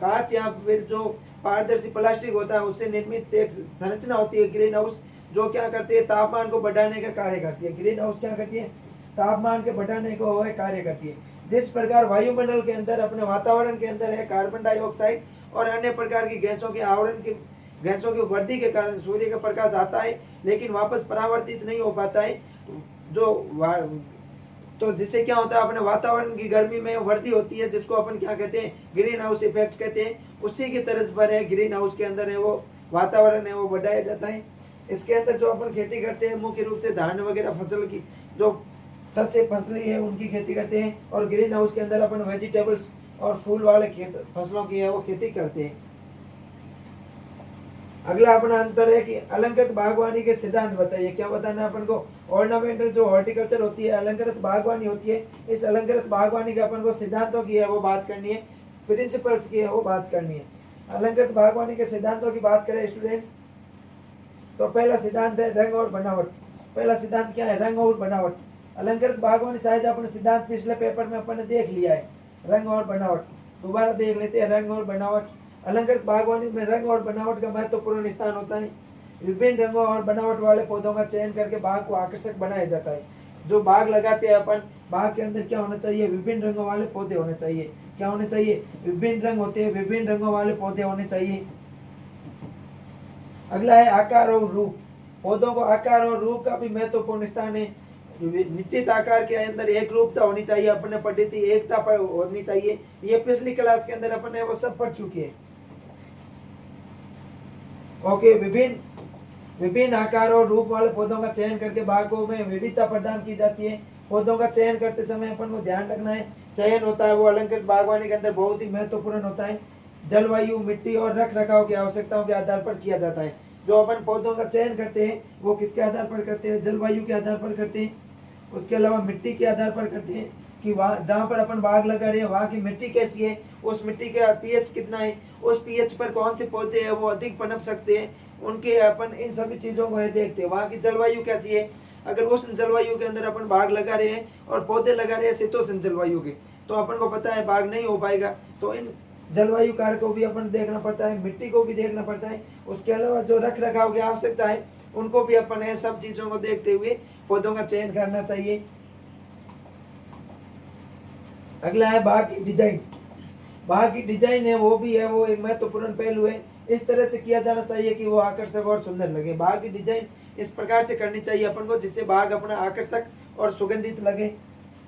कांच या फिर जो पारदर्शी प्लास्टिक होता है उससे निर्मित एक संरचना होती है ग्रीन हाउस, जो क्या करती है? तापमान को बढ़ाने का कार्य करती है। ग्रीन हाउस क्या करती है? तापमान के बढ़ाने को वह कार्य करती है। जिस प्रकार वायुमंडल के अंदर, अपने वातावरण के अंदर है कार्बन डाइऑक्साइड और अन्य प्रकार की गैसों की वृद्धि के कारण सूर्य का प्रकाश आता है लेकिन वापस परावर्तित नहीं हो पाता है, तो जिससे क्या होता है? अपने वातावरण की गर्मी में वृद्धि होती है, जिसको अपन क्या कहते हैं? ग्रीन हाउस इफेक्ट कहते हैं। उसी की तरह पर है ग्रीन हाउस के अंदर है वो वातावरण है वो बढ़ाया जाता है। इसके अंदर जो अपन खेती करते हैं मुख्य रूप से धान वगैरह फसल की जो सस्य फसली है उनकी खेती करते हैं, और ग्रीन हाउस के अंदर अपन वेजिटेबल्स और फूल वाले फसलों की है वो खेती करते हैं। अगला अपना अंतर है कि अलंकृत बागवानी के सिद्धांत बताइए। क्या बताना है अपन को? ऑर्नामेंटल जो हॉर्टिकल्चर होती है, अलंकृत बागवानी होती है, इस अलंकृत बागवानी के अपन को सिद्धांतों की है वो बात करनी है, प्रिंसिपल्स की है वो बात करनी है। अलंकृत बागवानी के सिद्धांतों की बात करें स्टूडेंट्स तो पहला सिद्धांत है रंग और बनावट। पहला सिद्धांत क्या है? रंग और बनावट। अलंकृत बागवानी शायद अपने सिद्धांत पिछले पेपर में अपन ने देख लिया है, रंग और बनावट। दोबारा देख लेते हैं रंग और बनावट। अलंकृत बागवानी में रंग और बनावट का महत्वपूर्ण स्थान होता है। विभिन्न रंगों और बनावट वाले पौधों का चयन करके बाग को आकर्षक बनाया जाता है। जो बाग लगाते हैं अपन, बाग के अंदर क्या होना चाहिए, विभिन्न रंगों वाले पौधे होने चाहिए। क्या होने चाहिए, विभिन्न रंग होते हैं, विभिन्न रंगों वाले पौधे होने चाहिए। अगला है आकार और रूप। पौधों को आकार और रूप का भी महत्वपूर्ण स्थान है। निश्चित आकार के अंदर एक रूपता होनी चाहिए, अपने पढ़ी थी, एकता पर होनी चाहिए। ये पिछली क्लास के अंदर अपने वो सब पढ़ चुके हैं। ओके, विभिन्न आकार और रूप वाले पौधों का चयन करके बागों में विविधता प्रदान की जाती है। पौधों का चयन करते समय अपन को ध्यान रखना है, चयन होता है वो अलंकृत बागवानी के अंदर बहुत ही महत्वपूर्ण होता है। जलवायु, मिट्टी और रख रखाव की आवश्यकताओं के आधार पर किया जाता है। जो अपन पौधों का चयन करते हैं वो किसके आधार पर करते हैं, जलवायु के आधार पर करते हैं। उसके अलावा मिट्टी के आधार पर करते हैं कि वहाँ जहाँ पर अपन बाग लगा रहे हैं वहाँ की मिट्टी कैसी है, उस मिट्टी का पीएच कितना है, उस पीएच पर कौन से पौधे हैं वो अधिक पनप सकते हैं, उनके अपन इन सभी चीज़ों को देखते हैं। वहाँ की जलवायु कैसी है, अगर उस जलवायु के अंदर अपन बाग लगा रहे हैं और पौधे लगा रहे हैं शीतोष्ण जलवायु के, तो अपन को पता है बाग नहीं हो पाएगा। तो इन जलवायु कारक को भी अपन देखना पड़ता है, मिट्टी को भी देखना पड़ता है। उसके अलावा जो रख रखाव की आवश्यकता है उनको भी अपन है, सब चीज़ों को देखते हुए पौधों का चयन करना चाहिए। अगला है बाग की डिजाइन। बाग की डिजाइन है वो भी है, वो एक महत्वपूर्ण पहलू है। इस तरह से किया जाना चाहिए कि वो आकर्षक और सुंदर लगे। बाग की डिजाइन इस प्रकार से करनी चाहिए अपन को जिससे बाग अपना आकर्षक और सुगंधित लगे।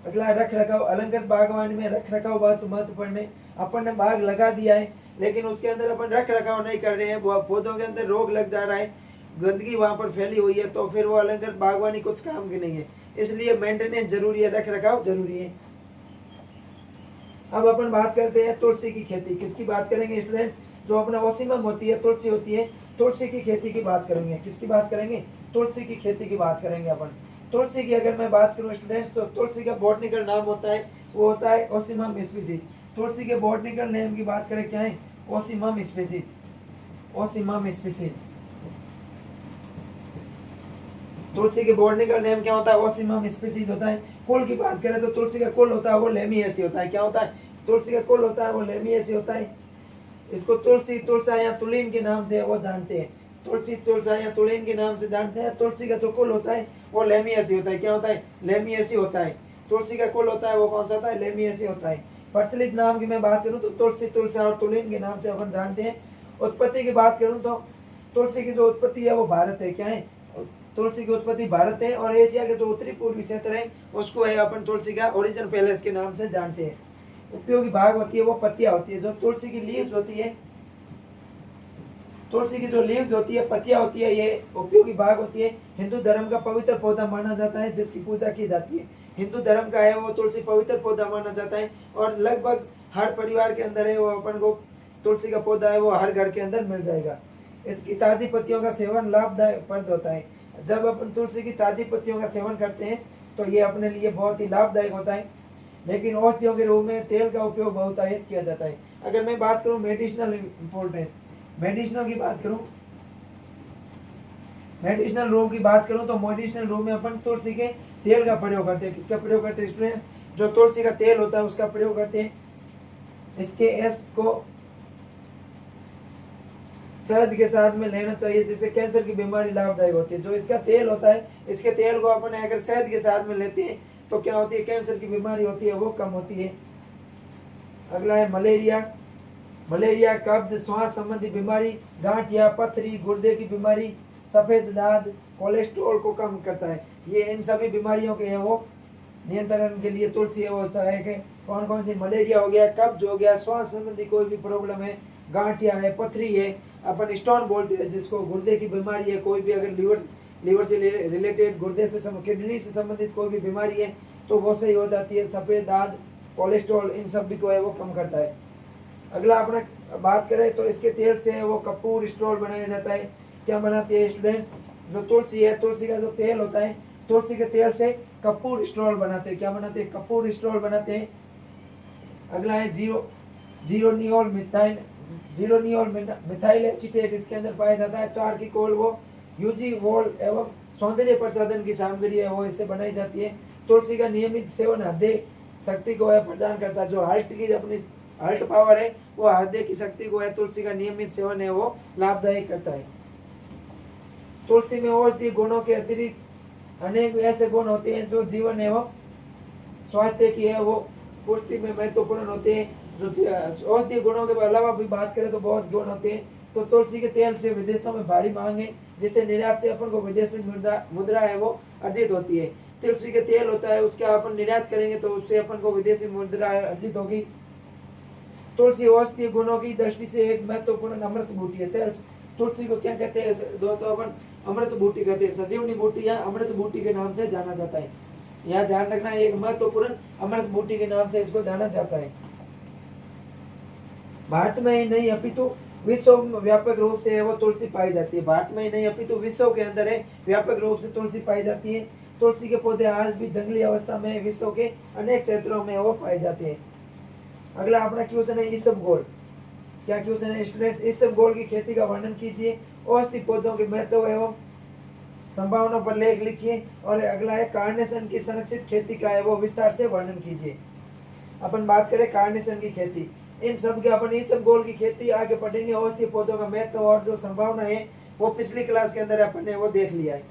अगला रख रखाव। अलंकृत बागवानी में रख रखाव बहुत महत्वपूर्ण है। अपन ने बाग लगा दिया है लेकिन उसके अंदर अपन रख रखाव नहीं कर रहे हैं, पौधों के अंदर रोग लग जा रहा है, गंदगी वहाँ पर फैली हुई है, तो फिर वो अलंकृत बागवानी कुछ काम की नहीं है। इसलिए मेंटेनेंस जरूरी है, रख रखाव जरूरी है। अब अपन बात करते हैं तुलसी की खेती। किसकी बात करेंगे स्टूडेंट्स, जो अपना ओसिमम होती है, तुलसी होती है, तुलसी की खेती की बात करेंगे। किसकी बात करेंगे, तुलसी की खेती की बात करेंगे अपन। तुलसी की अगर मैं बात करूं स्टूडेंट्स, तो तुलसी का बॉटनिकल नाम होता है, वो होता है ओसिमम स्पीसीज। तुलसी के बॉटनिकल नेम की बात करें क्या है, ओसिमम स्पीसीज, ओसिमम स्पीसीज। तुलसी के बॉटनिकल नेम क्या होता है, ओसिमम स्पीसीज होता है। कुल की बात करें तो तुलसी का कुल होता है वो लेमिएसी होता है। क्या होता है, तुलसी का कुल होता है वो लेमिएसी होता है। इसको तुलसी, तुलसा या तुलिन के नाम से वो जानते हैं। तुलसी, तुलसा या तुलिन के नाम से जानते हैं। तुलसी का जो कुल होता है वो लेमिएसी होता है। क्या होता है, लेमिएसी होता है। तुलसी का कुल होता है वो कौन सा होता है, लेमिएसी होता है। प्रचलित नाम की मैं बात करूं तो तुलसी, तुलसा और तुलिन के नाम से अपन जानते हैं। उत्पत्ति की बात करूं तो तुलसी की जो उत्पत्ति है वो भारत है। क्या है, तुलसी की उत्पत्ति भारत है और एशिया के जो उत्तरी पूर्वी क्षेत्र है उसको है अपन तुलसी का ओरिजिन पैलेस के नाम से जानते हैं। उपयोगी भाग होती है वो पत्तियां होती है। जो तुलसी की लीव्स होती है, तुलसी की जो लीव्स होती है, पत्तियां होती है, ये उपयोगी भाग होती है। हिंदू धर्म का पवित्र पौधा माना जाता है जिसकी पूजा की जाती है। हिंदू धर्म का है वो तुलसी पवित्र पौधा माना जाता है और लगभग हर परिवार के अंदर है वो अपन को तुलसी का पौधा है वो हर घर के अंदर मिल जाएगा। इसकी ताजी पत्तियों का सेवन लाभदायक होता है। जब अपन तुलसी की ताजी पत्तियों का सेवन करते हैं तो ये अपने लिए बहुत ही लाभदायक होता है। लेकिन औषधियों के रूप में तेल का उपयोग बहुतायत किया जाता है। अगर मैं बात करूं मेडिसिनल इंपॉर्टेंस, मेडिसिनल की बात करूं, मेडिसिनल रोग की बात करूं तो मेडिसिनल रोग में अपन तुलसी के तेल का प्रयोग करते हैं। किसका प्रयोग करते हैं स्टूडेंट्स, जो तुलसी का तेल होता है उसका प्रयोग करते हैं। इसके एस को शहद के साथ में लेना चाहिए जिससे कैंसर की बीमारी लाभदायक होती है। जो इसका तेल होता है, इसके तेल को अपन अगर शहद के साथ में लेते हैं तो क्या होती है, कैंसर की बीमारी होती है वो कम होती है। अगला है मलेरिया। मलेरिया, कब्ज, श्वास संबंधी बीमारी, गांठ या पथरी, गुर्दे की बीमारी, सफेद दाद, कोलेस्ट्रॉल को कम करता है। ये इन सभी बीमारियों के है वो नियंत्रण के लिए तुलसी है वो सहायक है। कौन कौन सी, मलेरिया हो गया, कब्ज हो गया, श्वास संबंधी कोई भी प्रॉब्लम है, गांठिया है, पथरी है, अपन स्टोन बोलते हैं जिसको, गुर्दे की बीमारी है, कोई भी अगर लीवर से रिलेटेड, गुर्दे से किडनी से संबंधित कोई भी बीमारी है तो वो सही हो जाती है। सफ़ेद दाद, कोलेस्ट्रॉल, इन सब भी को है वो कम करता है। अगला अपना बात करें तो इसके तेल से वो कपूर स्ट्रोल बनाया जाता है। क्या बनाते हैं स्टूडेंट्स, जो तुलसी है, तुलसी का जो तेल होता है, तुलसी के तेल से कपूर स्ट्रोल बनाते हैं। क्या बनाते हैं, कपूर स्ट्रोल बनाते हैं। अगला है जीरोनियोल मिथाइल एसीटेट इसके अंदर पाया जाता है। चार की कोल वो यूजी वोल एवं सौंदर्य प्रसाधन की सामग्री है वो इससे बनाई जाती है। तुलसी का नियमित सेवन हृदय शक्ति को प्रदान करता है। जो हार्ट की अपनी हर्ट पावर है वो हृदय की शक्ति को है, तुलसी का नियमित सेवन है वो लाभदायक करता है। तुलसी में औषधीय गुणों के अतिरिक्त अनेक ऐसे गुण होते हैं जो जीवन एवं स्वास्थ्य की है वो पुष्टि में महत्वपूर्ण होते हैं। जो औषधीय गुणों के अलावा भी बात करें तो बहुत गुण होते हैं। तो तुलसी के तेल से विदेशों में भारी मांग है, जिससे निर्यात से अपन को विदेशी मुद्रा है वो अर्जित होती है। तुलसी के तेल होता है उसका अपन निर्यात करेंगे तो उससे अपन को विदेशी मुद्रा अर्जित होगी। तुलसी औषधीय गुणों की दृष्टि से एक महत्वपूर्ण अमृत बूटी है। तुलसी को क्या कहते हैं दोस्तों, अपन अमृत बूटी कहते हैं। सजीवनी बूटी या अमृत बूटी के नाम से जाना जाता है। यह ध्यान रखना, एक महत्वपूर्ण अमृत बूटी के नाम से इसको जाना जाता है। भारत में ही नहीं अपितु विश्व व्यापक रूप से वो तुलसी पाई जाती है। भारत में ही नहीं अपितु विश्व के अंदर है व्यापक रूप से तुलसी पाई जाती है। तुलसी के पौधे आज भी जंगली अवस्था में विश्व के अनेक क्षेत्रों में वो पाए जाते हैं। अगला अपना क्वेश्चन है इसबगोल। क्या क्वेश्चन है स्टूडेंट्स? इसबगोल की खेती का वर्णन कीजिए, औषधि पौधों के महत्व एवं संभावना पर लेख लिखिए। और अगला है कार्नेशन की संरक्षित खेती का है वो विस्तार से वर्णन कीजिए। अपन बात करें कार्नेशन की खेती, इन सब के अपन इसबगोल की खेती आगे पढ़ेंगे। औषधि पौधों का महत्व और जो संभावना है वो पिछली क्लास के अंदर अपन ने वो देख लिया है।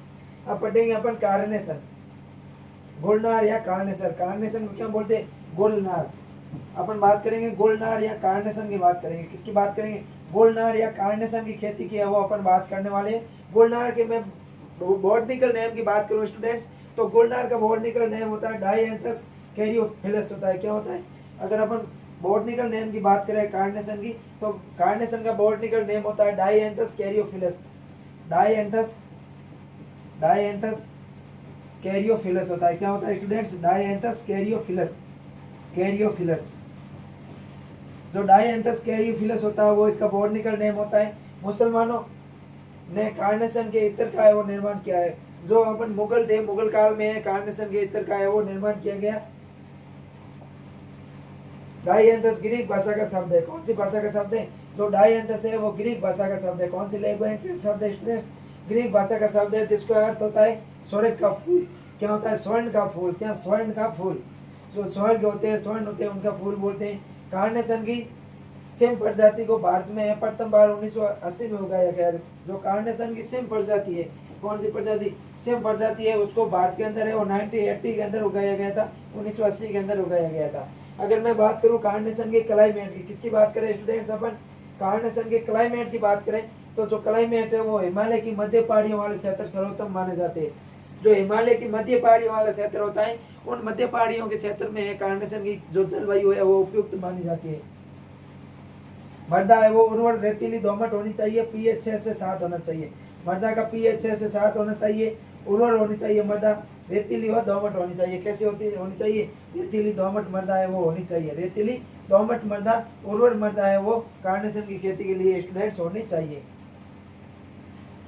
अब पढ़ेंगे अपन कार्नेशन, गुलनार या कार्नेशन। कार्नेशन को क्या बोलते हैं? गुलनार। अपन बात करेंगे गुलनार या कार्नेशन की बात करेंगे। किसकी बात करेंगे? गुलनार या कार्नेशन की खेती की है वो अपन बात करने वाले हैं। गुलनार के मैं बॉटनिकल नेम की बात करूं स्टूडेंट्स, तो गुलनार का बॉटनिकल नेम होता है डायएंथस कैरियोफिलस होता है। क्या होता है? अगर अपन बॉटनिकल नेम की बात करें कार्नेशन की, तो कार्नेशन का बॉटनिकल नेम होता है डायएंथस कैरियोफिलस। डायएंथस कैरियोफिलस होता है। क्या होता है स्टूडेंट्स? डायएंथस कैरियोफिलस। जो डायएंथस कैरियोफिलस होता है वो इसका बॉटनिकल नेम होता है। मुसलमानों ने कार्नेशन के इत्र का है वो निर्माण किया है। जो अपन मुगल थे, मुगल काल में कार्नेशन के इत्र का है वो निर्माण किया गया। डायएंथस ग्रीक भाषा का शब्द है। कौन सी भाषा का शब्द है? जो डायएंथस है वो ग्रीक भाषा का शब्द है। कौन सी लैंग्वेज का शब्द है स्टूडेंट्स? ग्रीक भाषा का शब्द है, जिसका अर्थ होता है स्वर्ग का फूल। क्या होता है? स्वर्ण का फूल। क्या? स्वर्ण का फूल। जो स्वर्ग होते हैं, स्वर्ण होते हैं, उनका फूल बोलते हैं। कार्नेशन की सेम प्रजाति को भारत में प्रथम बार 1980 में उगाया गया। जो कार्नेशन की सेम प्रजाति है, कौन सी प्रजाति? सेम प्रजाति है, उसको भारत के अंदर है वो 1980 के अंदर उगाया गया था, 1980 के अंदर उगाया गया था। अगर मैं बात करूं कार्नेशन के क्लाइमेट की, किसकी बात करें स्टूडेंट्स? अपन कार्नेशन के क्लाइमेट की बात करें तो जो क्लाइमेट है वो हिमालय की मध्य पहाड़ियों वाले क्षेत्र सर्वोत्तम माने जाते हैं। जो हिमालय की मध्य पहाड़ियों वाला क्षेत्र होता है, उन मध्य पहाड़ियों के क्षेत्र में कार्नेशन की जो जलवायु है वो उपयुक्त मानी जाती है। मृदा है वो उर्वर रेतीली दोमट होनी चाहिए, पीएच 6 से 7 होना चाहिए। मृदा का पीएच 6 से 7 होना चाहिए, उर्वर होनी चाहिए मृदा, रेतीली व दोमट होनी चाहिए। कैसी होनी चाहिए? रेतीली दोमट मृदा है वो होनी चाहिए। रेतीली दोमट मृदा, उर्वर मृदा है वो कार्नेशन की खेती के लिए स्टूडेंट्स होनी चाहिए।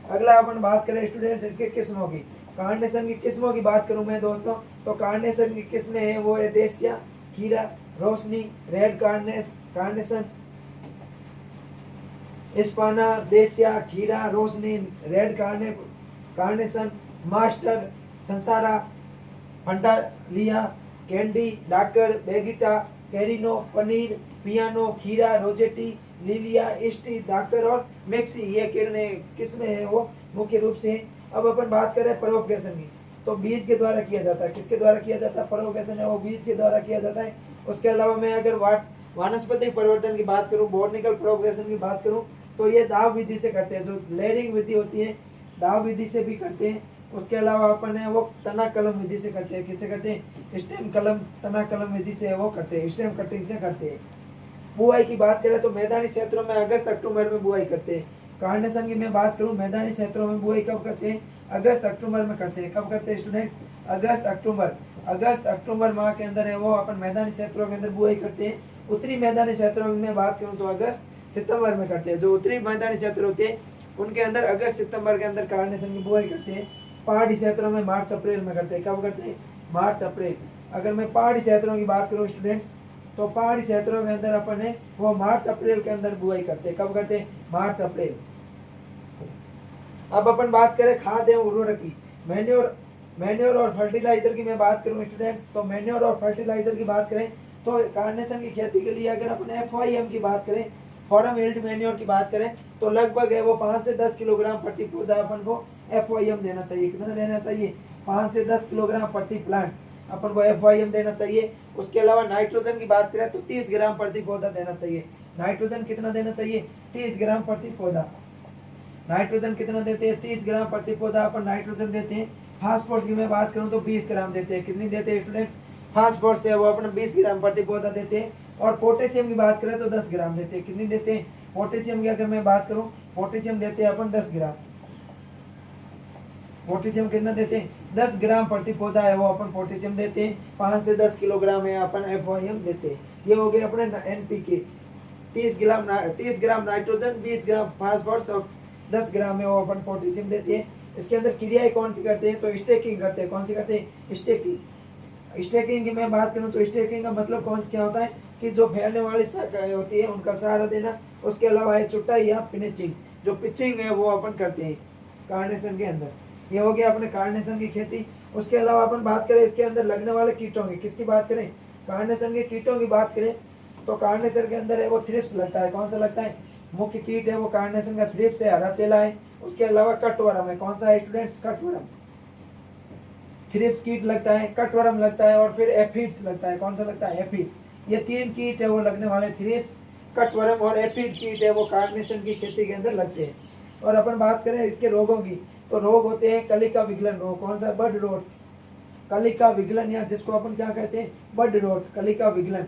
अगला अपन बात करें स्टूडेंट्स इसके किस्मों की। कार्नेशन की किस्मों की बात करूं मैं दोस्तों, तो कार्नेशन की किस्में हैं वो है देसिया, खीरा, रोशनी, रेड कार्नेशन, इस्पाना, देसिया, खीरा, रोशनी, रेड कार्नेशन, मास्टर, संसारा, फंटालिया, कैंडी, डाकर, बेगिटा, कैरिनो, पनीर, पियानो, खीरा, रोजेटी, लिलिया, इस्टी, डाकर और मैक्सी, ये किस्में हैं वो मुख्य रूप से। अब अपन बात करें प्रोपगेशन की, तो बीज के द्वारा किया जाता है। किसके द्वारा किया जाता है? प्रोपगेशन है वो बीज के द्वारा किया जाता है। उसके अलावा मैं अगर वानस्पतिक परिवर्तन की बात करूं, बॉटनिकल प्रोपगेशन की बात करूं, तो ये दाव विधि से करते हैं। जो लेयरिंग विधि होती है, दाव विधि से भी करते हैं। उसके अलावा अपन है वो तना कलम विधि से करते हैं। किससे करते हैं? स्टेम कलम, तना कलम विधि से वो करते हैं, स्टेम कटिंग से करते हैं। बुआई की बात करें तो मैदानी क्षेत्रों में अगस्त अक्टूबर में बुआई करते हैं। कार्नेशन की मैं बात करूं, मैदानी क्षेत्रों में बुआई कब करते हैं? अगस्त अक्टूबर में करते हैं। कब करते हैं स्टूडेंट्स? अगस्त अक्टूबर माह के अंदर है वो अपन मैदानी क्षेत्रों के अंदर बुआई करते हैं। उत्तरी मैदानी क्षेत्रों में मैं बात करूं तो अगस्त सितंबर में करते हैं। जो उत्तरी मैदानी क्षेत्र होते हैं उनके अंदर अगस्त सितंबर के अंदर कार्नेशन की बुआई करते हैं। पहाड़ी क्षेत्रों में मार्च अप्रैल में करते हैं। कब करते हैं? मार्च अप्रैल। अगर मैं पहाड़ी क्षेत्रों की बात करूं स्टूडेंट्स, तो पहाड़ी क्षेत्रों के अंदर अपन है वो मार्च अप्रैल के अंदर बुआई करते हैं। कब करते हैं? मार्च अप्रैल। अब अपन बात करें खाद एवं उर्वरक की, मैन्योर और फर्टिलाइजर की मैं बात करूं स्टूडेंट्स, तो मैन्योर और फर्टिलाइजर की बात करें तो कार्नेशन की खेती के लिए अगर अपन FYM की बात करें, फॉरम यील्ड मैन्योर की बात करें, तो लगभग है वो 5 से 10 किलोग्राम प्रति पौधा अपन को FYM देना चाहिए। कितना देना चाहिए? 5 से 10 किलोग्राम प्रति प्लांट अपन को FYM देना चाहिए। उसके अलावा नाइट्रोजन की बात करें तो 30 ग्राम प्रति पौधा देना चाहिए। नाइट्रोजन कितना देना चाहिए? 30 ग्राम प्रति पौधा। नाइट्रोजन कितना देते हैं? 30 ग्राम प्रति पौधा अपन नाइट्रोजन देते हैं। फास्फोरस की मैं बात करूं तो 20 ग्राम देते हैं। कितनी देते हैं स्टूडेंट्स? फास्फोरस है वो अपन 20 ग्राम प्रति पौधा देते हैं। और पोटेशियम की बात करें तो 10 ग्राम देते हैं। कितनी देते हैं? पोटेशियम की अगर मैं बात करूं, पोटेशियम देते हैं अपन 10 ग्राम। पोटेशियम कितना देते हैं? 10 ग्राम प्रति पौधा है वो अपन पोटेशियम देते हैं। 5 से 10 किलोग्राम है अपन FYM देते हैं। ये हो गए अपने NPK। 30 gram nitrogen, 20 gram phosphorus और 10 ग्राम में वो अपन पोटेशियम देते हैं। इसके अंदर क्रियाएं कौन सी करते हैं? तो स्टेकिंग करते हैं। कौन सी करते हैं? स्टेकिंग। स्टेकिंग की मैं बात करूं तो स्टेकिंग का मतलब कौन सा क्या होता है कि जो फैलने वाली शाखाएं होती है उनका सहारा देना। उसके अलावा है चुटाई या पिचिंग, जो पिचिंग है वो अपन करते हैं कार्नेशन के अंदर। ये हो गया अपने कार्नेशन की खेती। उसके अलावा अपन बात करें इसके अंदर लगने वाले कीटों की, किसकी बात करें? कार्नेशन के कीटों की बात करें तो कार्नेशन के अंदर है वो थ्रिप्स लगता है। कौन सा लगता है? मुख्य कीट है वो कार्नेशन का थ्रिप्स है, हरा तेला है। उसके अलावा कटवर्म है। कौन सा है स्टूडेंट्स? कटवर्म। थ्रिप्स कीट लगता है, कटवर्म लगता है और फिर एफिड्स लगता है। कौन सा लगता है? एफिड। ये 3 कीट है वो लगने वाले, थ्रिप्स, कटवर्म और एफिड कीट है वो कार्नेशन की खेती के अंदर लगते हैं। और अपन बात करें इसके रोगों की तो रोग होते हैं कलिका विगलन रोग। कौन सा? बड रोट। कलिका विगलन या जिसको अपन क्या कहते हैं? बड रोट। कलिका विगलन,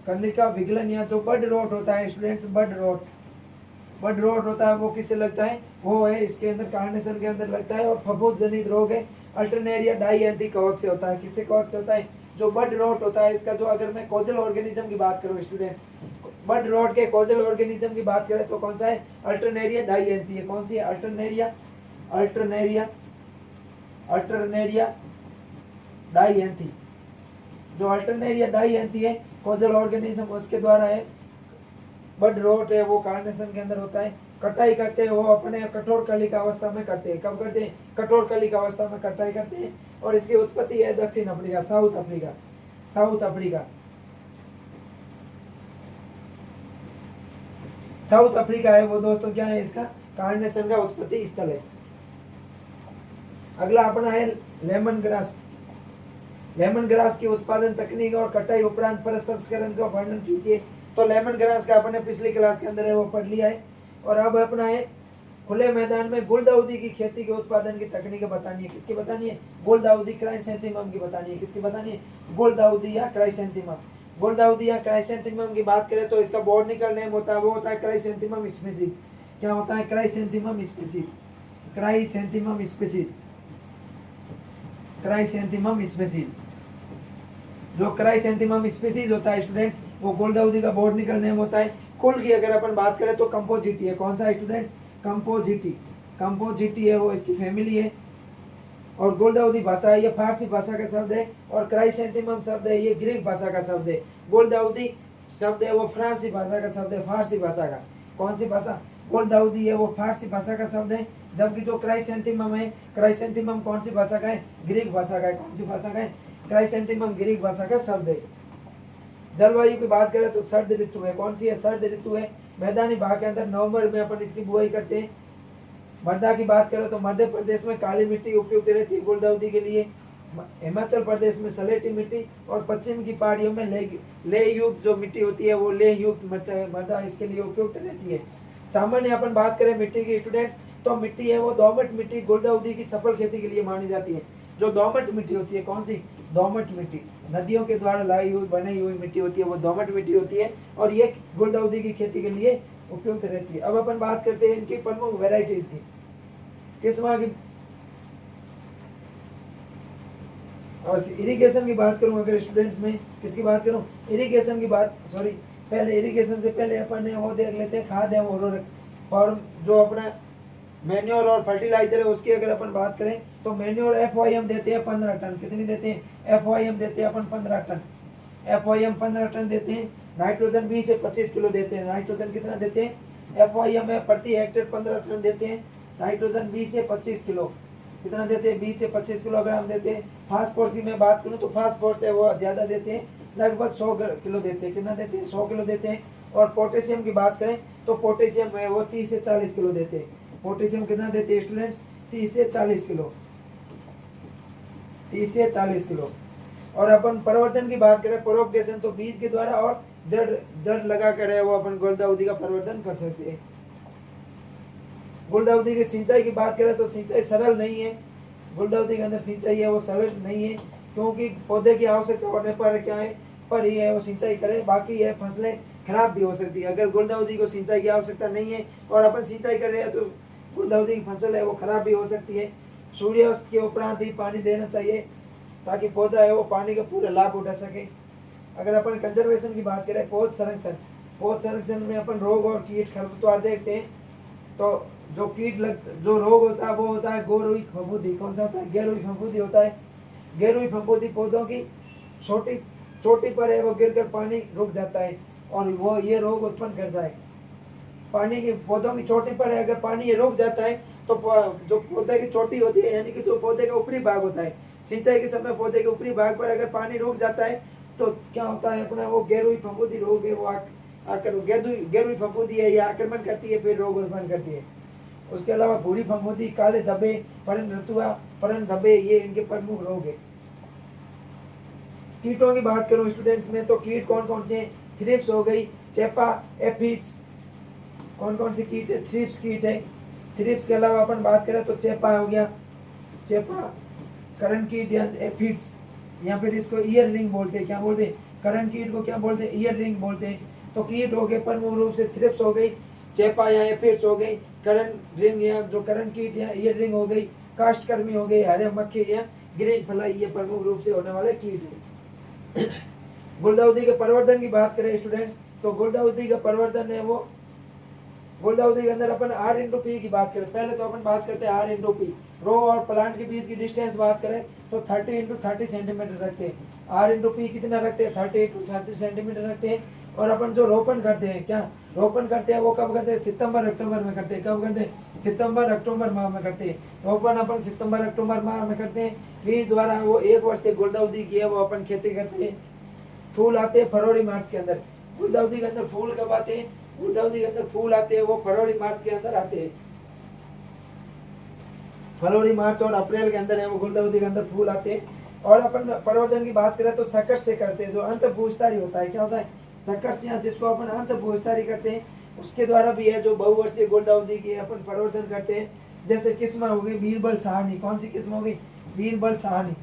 कलिका विगलन या जो बड रोट होता है स्टूडेंट्स, बड रोट, बड रोट होता है वो किससे लगता है? वो है इसके अंदर कार्नेशन के अंदर लगता है। और फफूंद जनित रोग है अल्टरनेरिया डाइएंथी कवक से होता है। किससे कवक से होता है? जो बड रोट होता है इसका जो अगर मैं कोजल ऑर्गेनिज्म की बात करूं स्टूडेंट्स, बड रोट के कोजल ऑर्गेनिज्म की बात करें तो कौन सा है? अल्टरनेरिया डाइएंथी है। कौन सी है? Alternaria, Alternaria, Alternaria dianthi. जो अल्टरनेरिया डाइएंथी है कोजल ऑर्गेनिज्म, उसके द्वारा है बड रोट है वो कार्नेशन के अंदर होता है। कटाई करते हैं वो अपने कठोर कलिका अवस्था में करते हैं। कब करते हैं? कठोर कलिका अवस्था में कटाई करते हैं। और इसकी उत्पत्ति है दक्षिण Africa, south Africa, south Africa, south Africa है वो दोस्तों। क्या है इसका? कार्नेशन का उत्पत्ति स्थल है। अगला अपना है लेमन ग्रास। लेमन ग्रास की उत्पादन तकनीक और कटाई उपरांत प्रसंस्करण का वर्णन कीजिए। तो लेमन ग्रास का अपने पिछली क्लास के अंदर है वो पढ़ लिया है। और अब अपना है खुले मैदान में गुलदाउदी की खेती के उत्पादन की तकनीकें बतानी है। किसकी बतानी है? गुलदाउदी क्राइसैंथेमम की बतानी है। किसकी बतानी है? गुलदाउदी या क्राइसैंथेमम। गुलदाउदी या क्राइसैंथेमम की बात करें तो इसका बॉटनिकल नेम होता है वो होता है क्राइसैंथेमम स्पीसीज। क्या होता है? Chrysanthemum species, chrysanthemum species, chrysanthemum species. जो क्राइसैंथेमम स्पीसीज होता है स्टूडेंट्स वो गुलदाउदी का बॉटनिकल नेम होता है। कुल की अगर अपन बात करें तो कंपोजिटी है। कौन सा स्टूडेंट्स? कंपोजिटी, कंपोजिटी है वो इसकी फैमिली है। और गुलदाउदी भाषा है ये फारसी भाषा का शब्द है। और क्राइसैंथेमम शब्द है ये ग्रीक भाषा का शब्द है। गुलदाउदी शब्द है वो फ्रांसी भाषा का शब्द है, फारसी भाषा का। कौन सी भाषा? गुलदाउदी है वो फारसी भाषा का शब्द है। जबकि जो क्राइसैंथेमम है, क्राइसैंथेमम कौन सी भाषा का है? ग्रीक भाषा का है। कौन सी भाषा का है? क्राइसैंथेमम ग्रीक भाषा का शब्द है। जलवायु की बात करें तो सर्द ऋतु है। कौन सी है? सर्द ऋतु है। मैदानी भाग के अंदर नवंबर में अपन इसकी बुआई करते हैं। मृदा की बात करें तो मध्य प्रदेश में काली मिट्टी उपयुक्त रहती है गुलदाउदी के लिए। हिमाचल प्रदेश में सलेटी मिट्टी और पश्चिम की पहाड़ियों में लेह युक्त जो मिट्टी होती है वो लेह युक्त मृदा इसके लिए उपयुक्त रहती है। सामान्य अपन बात करें मिट्टी की स्टूडेंट्स तो मिट्टी है वो दोमट मिट्टी गुलदाउदी की सफल खेती के लिए मानी जाती है। जो दोमट मिट्टी होती है, कौन सी? दोमट मिट्टी, नदियों के द्वारा लाई हुई बनाई हुई मिट्टी होती है वो दोमट मिट्टी होती है। और ये गुलदाउदी की खेती के लिए उपयुक्त रहती है। अब अपन बात करते हैं इनकी प्रमुख वेराइटीज की। किस्म की और इरिगेशन की बात करूं अगर स्टूडेंट्स में, किसकी बात करूं? इरिगेशन की बात, सॉरी पहले इरिगेशन से पहले अपन वो देख लेते हैं खाद एवं उर्वरक। और जो अपना मैन्योर और फर्टिलाइजर है उसकी अगर अपन बात करें तो मैन्योर FYM देते हैं 15 टन। कितनी देते हैं? FYM देते हैं अपन 15 टन। FYM 15 टन देते हैं। नाइट्रोजन 20 से 25 किलो देते हैं। नाइट्रोजन कितना देते हैं? FYM में प्रति हेक्टेयर 15 टन देते हैं। नाइट्रोजन 20 से 25 किलो कितना देते हैं? 20 से 25 किलोग्राम देते हैं। फास्फोरस की मैं बात करूं तो फास्फोरस है वो ज़्यादा देते हैं लगभग 100 किलो देते हैं। कितना देते हैं? 100 किलो देते हैं। और पोटेशियम की बात करें तो पोटेशियम है वो 30 से 40 किलो देते हैं। पोटेशियम कितना देते हैं स्टूडेंट्स? 30 से 40 किलो, 30 से 40 किलो। और अपन परिवर्तन की बात करें, प्रोपगेशन, तो बीज के द्वारा और जड़ जड़ लगा कर है वो अपन गुलदाउदी का परिवर्तन कर सकते हैं। गुलदाउदी की सिंचाई की बात करें तो सिंचाई सरल नहीं है। गुलदाउदी के अंदर सिंचाई है वो सरल नहीं है, क्योंकि पौधे की आवश्यकता होने पर क्या है, पर ही है वो सिंचाई करे, बाकी है फसलें खराब भी हो सकती है। अगर गुलदाउदी को सिंचाई की आवश्यकता नहीं है और अपन सिंचाई कर रहे हैं तो गुलदाउदी की फसल है वो खराब भी हो सकती है। सूर्यास्त के उपरांत ही पानी देना चाहिए ताकि पौधा है वो पानी का पूरा लाभ उठा सके। अगर अपन कंजर्वेशन की बात करें, पौध संरक्षण में अपन रोग और कीट खरपतवार देखते हैं। तो जो रोग होता है वो होता है गेरुई फफूंदी। कौन सा होता है? गेरुई फफूंदी होता है। गेरुई फफूंदी पौधों की छोटी चोटी पर है वो गिरकर पानी रुक जाता है और वो ये रोग उत्पन्न करता है। पानी की पौधों की चोटी पर है अगर पानी ये रुक जाता है तो जो पौधे की चोटी होती है, यानी कि जो पौधे का ऊपरी भाग होता है, सिंचाई के समय पौधे के ऊपरी भाग पर अगर पानी रुक जाता है तो क्या होता है अपना वो गेरुई फफूंदी रोग है वो आकर गेरुई फफूंदी है, ये आक्रमण करती है, फिर रोग उत्पन्न करती है। उसके अलावा भूरी फफूंदी, काले धब्बे, परन रतुआ, परन धब्बे, ये इनके प्रमुख रोग है। कीटों की बात करूं स्टूडेंट्स में तो कीट कौन कौन से हैं? थ्रिप्स हो गई, चेपा, एफिड्स। कौन कौन सी कीट है? थ्रिप्स कीट है। थ्रिप्स के अलावा अपन बात करें तो चेपा हो गया, चेपा, करंट कीट या एफिड्स, या फिर इसको ईयर रिंग बोलते हैं। क्या बोलते हैं? करंट कीट को क्या बोलते हैं? ईयर रिंग बोलते हैं। तो कीट हो गए प्रमुख रूप से थ्रिप्स हो गई, चेपा या एफिड्स हो गई, करंट रिंग या जो करंट कीट या ईयर रिंग हो गई, काष्ठकर्मी हो गई, हरे मक्खी या ग्रीन फ्लाई, ये प्रमुख रूप से होने वाले कीट है। गुलदाउदी के परिवर्तन की बात करें स्टूडेंट्स तो गुलदाउदी का परिवर्तन है वो, गुलदाउदी के अंदर अपन R/P की बात करें, पहले तो अपन बात करते हैं R/P। रो और प्लांट के बीच की डिस्टेंस बात करें तो 30 × 30 सेंटीमीटर रखते हैं। R/P कितना रखते हैं? 30 × 30 सेंटीमीटर रखते हैं। और अपन जो रोपण करते हैं, क्या रोपण करते हैं वो कब करते हैं? सितंबर अक्टूबर में करते हैं। कब करते हैं? सितंबर अक्टूबर माह में करते हैं। रोपण अपन सितंबर अक्टूबर माह में करते हैं। बीज द्वारा वो 1 वर्ष से गुलदाउदी की है वो अपन खेती करते हैं। फूल आते हैं फरवरी मार्च के अंदर। गुलदाउदी के अंदर फूल कब आते हैं? गुलदाउदी के अंदर फूल आते हैं वो फरवरी मार्च के अंदर आते हैं। फरवरी मार्च और अप्रैल के अंदर है वो गुलदाउदी के अंदर फूल आते हैं। और अपन परिवर्तन की बात करें तो सकट से करते हैं, जो अंतःभूस्थारी होता है। क्या होता है? सकट से, जिसको अपन अंतःभूस्थारी करते हैं, उसके द्वारा भी है जो बहुवर्षीय गुलदाउदी की अपन परिवर्तन करते हैं। जैसे किस्म हो गई बीरबल साहनी। कौन सी किस्म हो गई? बीरबल साहनी।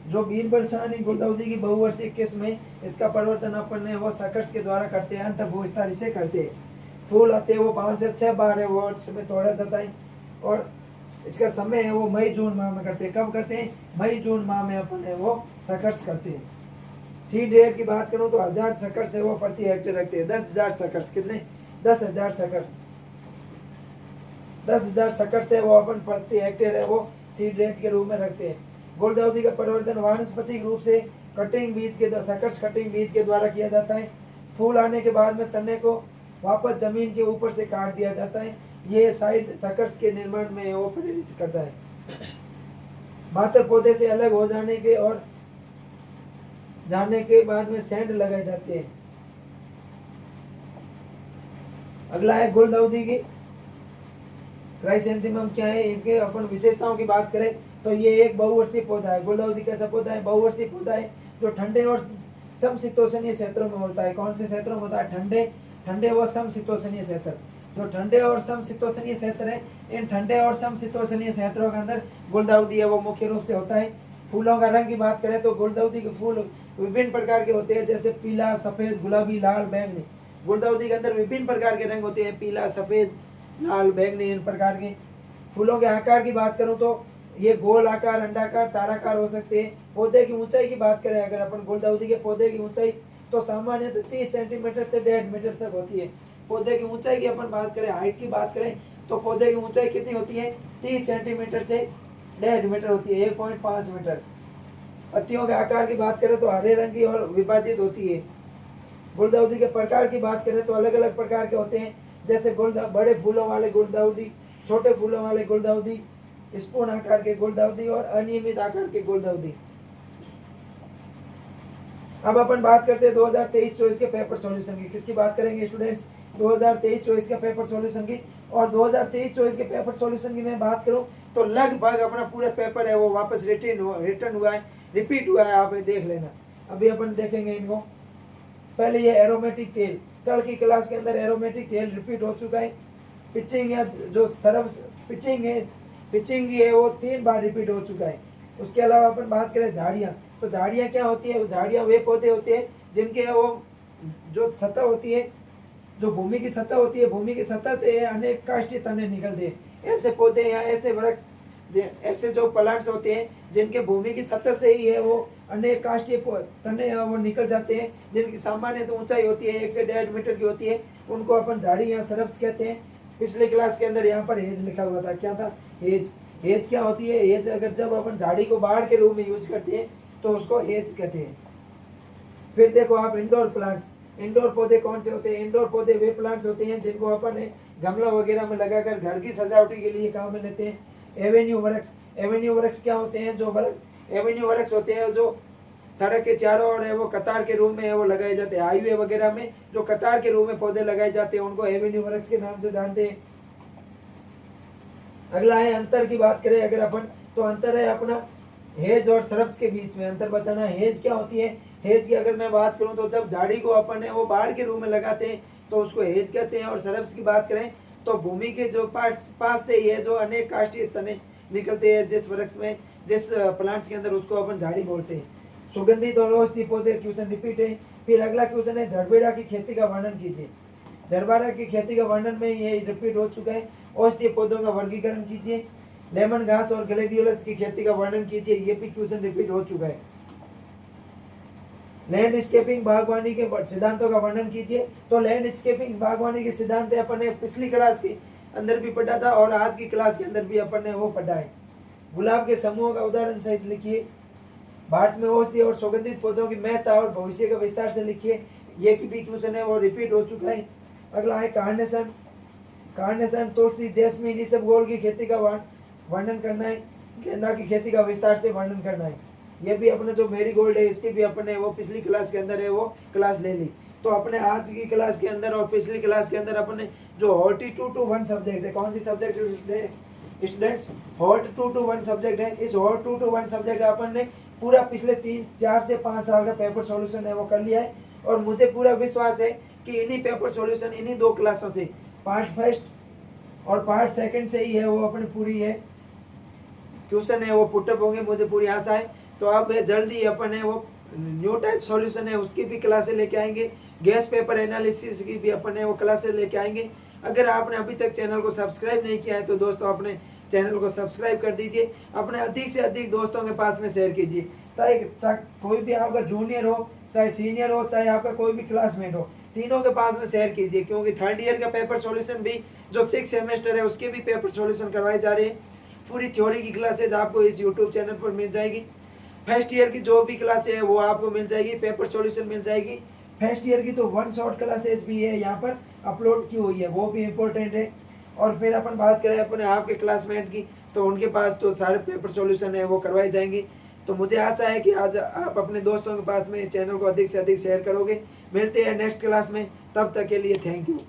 जो बीरबल साहनी गुलदाउदी की बहुवर्षीय किस्म है, इसका परिवर्तन अपन ने वो सकट्स के द्वारा करते हैं, अंतःभूस्थारी से करते हैं। फूल आते हैं वो 5 से 6 बार है वो वर्ष में तोड़ा जाता है। और इसका समय है वो मई जून माह में करते हैं। कब करते हैं? मई जून माह में अपन है वो सकट्स करते हैं। सीड रेट की बात करूं तो 1000 सकट्स है वो प्रति हेक्टेयर रखते हैं। 10,000 सकट्स। कितने? 10,000 सकट्स। 10,000 सकट्स है वो अपन प्रति हेक्टेयर है वो सीड रेट के रूप में रखते हैं। गुलदाउदी का परिवर्तन वानस्पतिक रूप से कटिंग बीज के सकट्स कटिंग बीज के द्वारा किया जाता है। फूल आने के बाद में तने को वापस जमीन के ऊपर से काट दिया जाता है। ये साइड सकट्स के निर्माण में वो प्रेरित करता है। मात्र पौधे से अलग हो जाने के और जाने के बाद में सैंड लगाए जाते हैं। अगला है गुलदाउदी की क्राइसैंथेमम। क्या है? इनके अपन विशेषताओं की बात करें तो ये एक बहुवर्षीय पौधा है। गुलदाउदी कैसा पौधा है? बहुवर्षीय पौधा है जो ठंडे और समशीतोष्णीय क्षेत्रों में होता है। कौन से क्षेत्रों में होता है? ठंडे व समशीतोष्णीय क्षेत्र। जो ठंडे और समशीतोष्णीय क्षेत्र है, इन ठंडे और समशीतोष्णीय क्षेत्रों के अंदर गुलदाउदी है वो मुख्य रूप से होता है। फूलों का रंग की बात करें तो गुलदाउदी के फूल विभिन्न प्रकार के होते हैं, जैसे पीला, सफेद, गुलाबी, लाल, बैंगनी। गुलदाउदी के अंदर विभिन्न प्रकार के रंग होते हैं, पीला, सफेद, लाल, बैंगनी, इन प्रकार के। फूलों के आकार की बात करूं तो ये गोल आकार, अंडाकार, ताराकार हो सकते हैं। पौधे की ऊंचाई की बात करें अगर अपन गुलदाउदी के पौधे की ऊंचाई तो सामान्यतः 30 सेंटीमीटर से 1.5 मीटर तक होती है। पौधे की ऊंचाई की अपन बात करें, हाइट की बात करें तो पौधे की ऊंचाई कितनी होती है? 30 सेंटीमीटर से 1.5 मीटर होती है, 1.5 मीटर। पत्तियों के आकार की बात करें तो हरे रंग की और विभाजित होती है। गुलदाउदी के प्रकार की बात करें तो अलग अलग प्रकार के होते हैं, जैसे बड़े फूलों वाले गुलदाउदी, छोटे फूलों वाले गुलदाउदी, स्पून आकार के गुलदाउदी और अनियमित आकार के गुलदाउदी। अब अपन बात करते हैं 2023-24 के पेपर सॉल्यूशन की। किसकी बात करेंगे स्टूडेंट्स? 2023-24 के पेपर सॉल्यूशन की। और 2023-24 के पेपर सॉल्यूशन की मैं बात करूं तो लगभग अपना पूरा पेपर है वो वापस रिटर्न हुआ है, रिपीट हुआ है, आप देख लेना। अभी अपन देखेंगे इनको। पहले ये एरोमेटिक तेल, कल की क्लास के अंदर एरोमेटिक तेल रिपीट हो चुका है। पिचिंग या जो सरब पिचिंग है वो 3 बार रिपीट हो चुका है। उसके अलावा अपन बात करें झाड़ियाँ, तो झाड़ियाँ क्या होती है? झाड़ियाँ वे पौधे होते हैं जिनके वो जो सतह होती है, जो भूमि की सतह होती है, भूमि की सतह से अनेक काष्ठीय तने निकलते हैं। ऐसे पौधे या ऐसे वृक्ष, ऐसे जो प्लांट्स होते हैं जिनके भूमि की सतह से ही है वो अनेक काष्ठीय तने वो निकल जाते हैं, जिनकी सामान्य तो ऊंचाई होती है 1 से 1.5 मीटर की होती है, उनको अपन झाड़ी या सरब्स कहते हैं। पिछले क्लास के अंदर यहाँ पर हेज लिखा हुआ था, क्या था? हेज। हेज क्या होती है? हेज अगर जब अपन झाड़ी को बाढ़ के रूप में यूज करते हैं तो उसको हेज कहते हैं। फिर देखो आप इंडोर प्लांट्स, इंडोर पौधे कौन से होते हैं? इंडोर पौधे वे प्लांट्स होते हैं जिनको अपन गमला वगैरह में लगाकर घर की सजावटी के लिए काम में लेते हैं। एवेन्यू वृक्ष, एवेन्यू वृक्ष क्या होते हैं? जो एवेन्यू वृक्ष होते हैं जो सड़क के चारों ओर है वो कतार के रूप में है वो लगाए जाते हैं। हाईवे वगैरह में जो कतार के रूप में पौधे लगाए जाते हैं उनको एवेन्यू वृक्ष के नाम से जानते हैं। अगला है अंतर की बात करें अगर अपन, तो अंतर है अपना हेज और सरब्स के बीच में अंतर बताना। हेज क्या होती है? हेज की अगर मैं बात करूं तो जब झाड़ी को अपन है वो बाढ़ के रूप में लगाते हैं तो उसको हेज कहते हैं। और सरब्स की बात करें तो भूमि के जो पास से ही है जो अनेक काष्ठीय तने निकलते हैं जिस वृक्ष में, जिस प्लांट्स के अंदर, उसको अपन झाड़ी बोलते हैं। सुगंधित और औषधि पौधे, क्वेश्चन रिपीट है। फिर अगला क्वेश्चन है जड़बेरा की खेती का वर्णन कीजिए। जड़बेरा की खेती का वर्णन में ये रिपीट हो चुका है। औषधीय पौधों का वर्गीकरण कीजिए। लेमन घास और ग्लेडियोलस की खेती का वर्णन कीजिए, ये भी क्वेश्चन रिपीट हो चुका है। लैंडस्केपिंग बागवानी के सिद्धांतों का वर्णन कीजिए। तो लैंडस्केपिंग बागवानी के सिद्धांत अपन ने पिछली क्लास के अंदर भी पढ़ा था और आज की क्लास के अंदर भी अपन ने वो पढ़ा है। गुलाब के समूह का उदाहरण सहित लिखिए। भारत में औषधि और सुगंधित पौधों की महत्ता और भविष्य का विस्तार से लिखिए, ये की भी क्वेश्चन है वो रिपीट हो चुका है। अगला है कार्नेशन, तुलसी, जैस्मीन, इसबगोल की खेती का वर्णन करना है। गेंदा की खेती का विस्तार से वर्णन करना है। ये भी अपने जो मेरी गोल्ड है इसकी भी अपने वो पिछली क्लास के अंदर है वो क्लास ले ली। तो अपने आज की क्लास के अंदर और पिछली क्लास के अंदर अपने जो हॉट 2 to 1 सब्जेक्ट है, कौन सी सब्जेक्ट है स्टूडेंट्स? हॉट 2 to 1 सब्जेक्ट है। इस हॉट 2 to 1 सब्जेक्ट अपन ने पूरा पिछले 4 से 5 साल का पेपर सॉल्यूशन है वो कर लिया है। और मुझे पूरा विश्वास है कि इन्हीं पेपर सॉल्यूशन, इन्हीं 2 क्लासों से, पार्ट फर्स्ट और पार्ट सेकंड से ही है वो अपनी पूरी है क्वेश्चन है वो पुटअप होंगे, मुझे पूरी आशा है। तो अब जल्दी अपन है वो न्यू टाइप सॉल्यूशन है उसकी भी क्लासें लेके आएंगे। गैस पेपर एनालिसिस की भी अपन है वो क्लासें लेके आएंगे। अगर आपने अभी तक चैनल को सब्सक्राइब नहीं किया है तो दोस्तों अपने चैनल को सब्सक्राइब कर दीजिए, अपने अधिक से अधिक दोस्तों के पास में शेयर कीजिए, चाहे कोई भी आपका जूनियर हो, चाहे सीनियर हो, चाहे आपका कोई भी क्लासमेट हो, तीनों के पास में शेयर कीजिए। क्योंकि 3rd ईयर का पेपर सॉल्यूशन भी जो 6 सेमेस्टर है उसके भी पेपर सॉल्यूशन करवाए जा रहे हैं। पूरी थ्योरी की क्लासेज आपको इस यूट्यूब चैनल पर मिल जाएगी। फर्स्ट ईयर की जो भी क्लासेज है वो आपको मिल जाएगी, पेपर सॉल्यूशन मिल जाएगी। फर्स्ट ईयर की तो 1 शॉर्ट क्लासेज भी है यहाँ पर अपलोड की हुई है, वो भी इम्पोर्टेंट है। और फिर अपन बात करें अपने आपके क्लासमेट की, तो उनके पास तो सारे पेपर सॉल्यूशन है वो करवाई जाएंगी। तो मुझे आशा है कि आज आप अपने दोस्तों के पास में इस चैनल को अधिक से अधिक शेयर करोगे। मिलते हैं नेक्स्ट क्लास में, तब तक के लिए थैंक यू।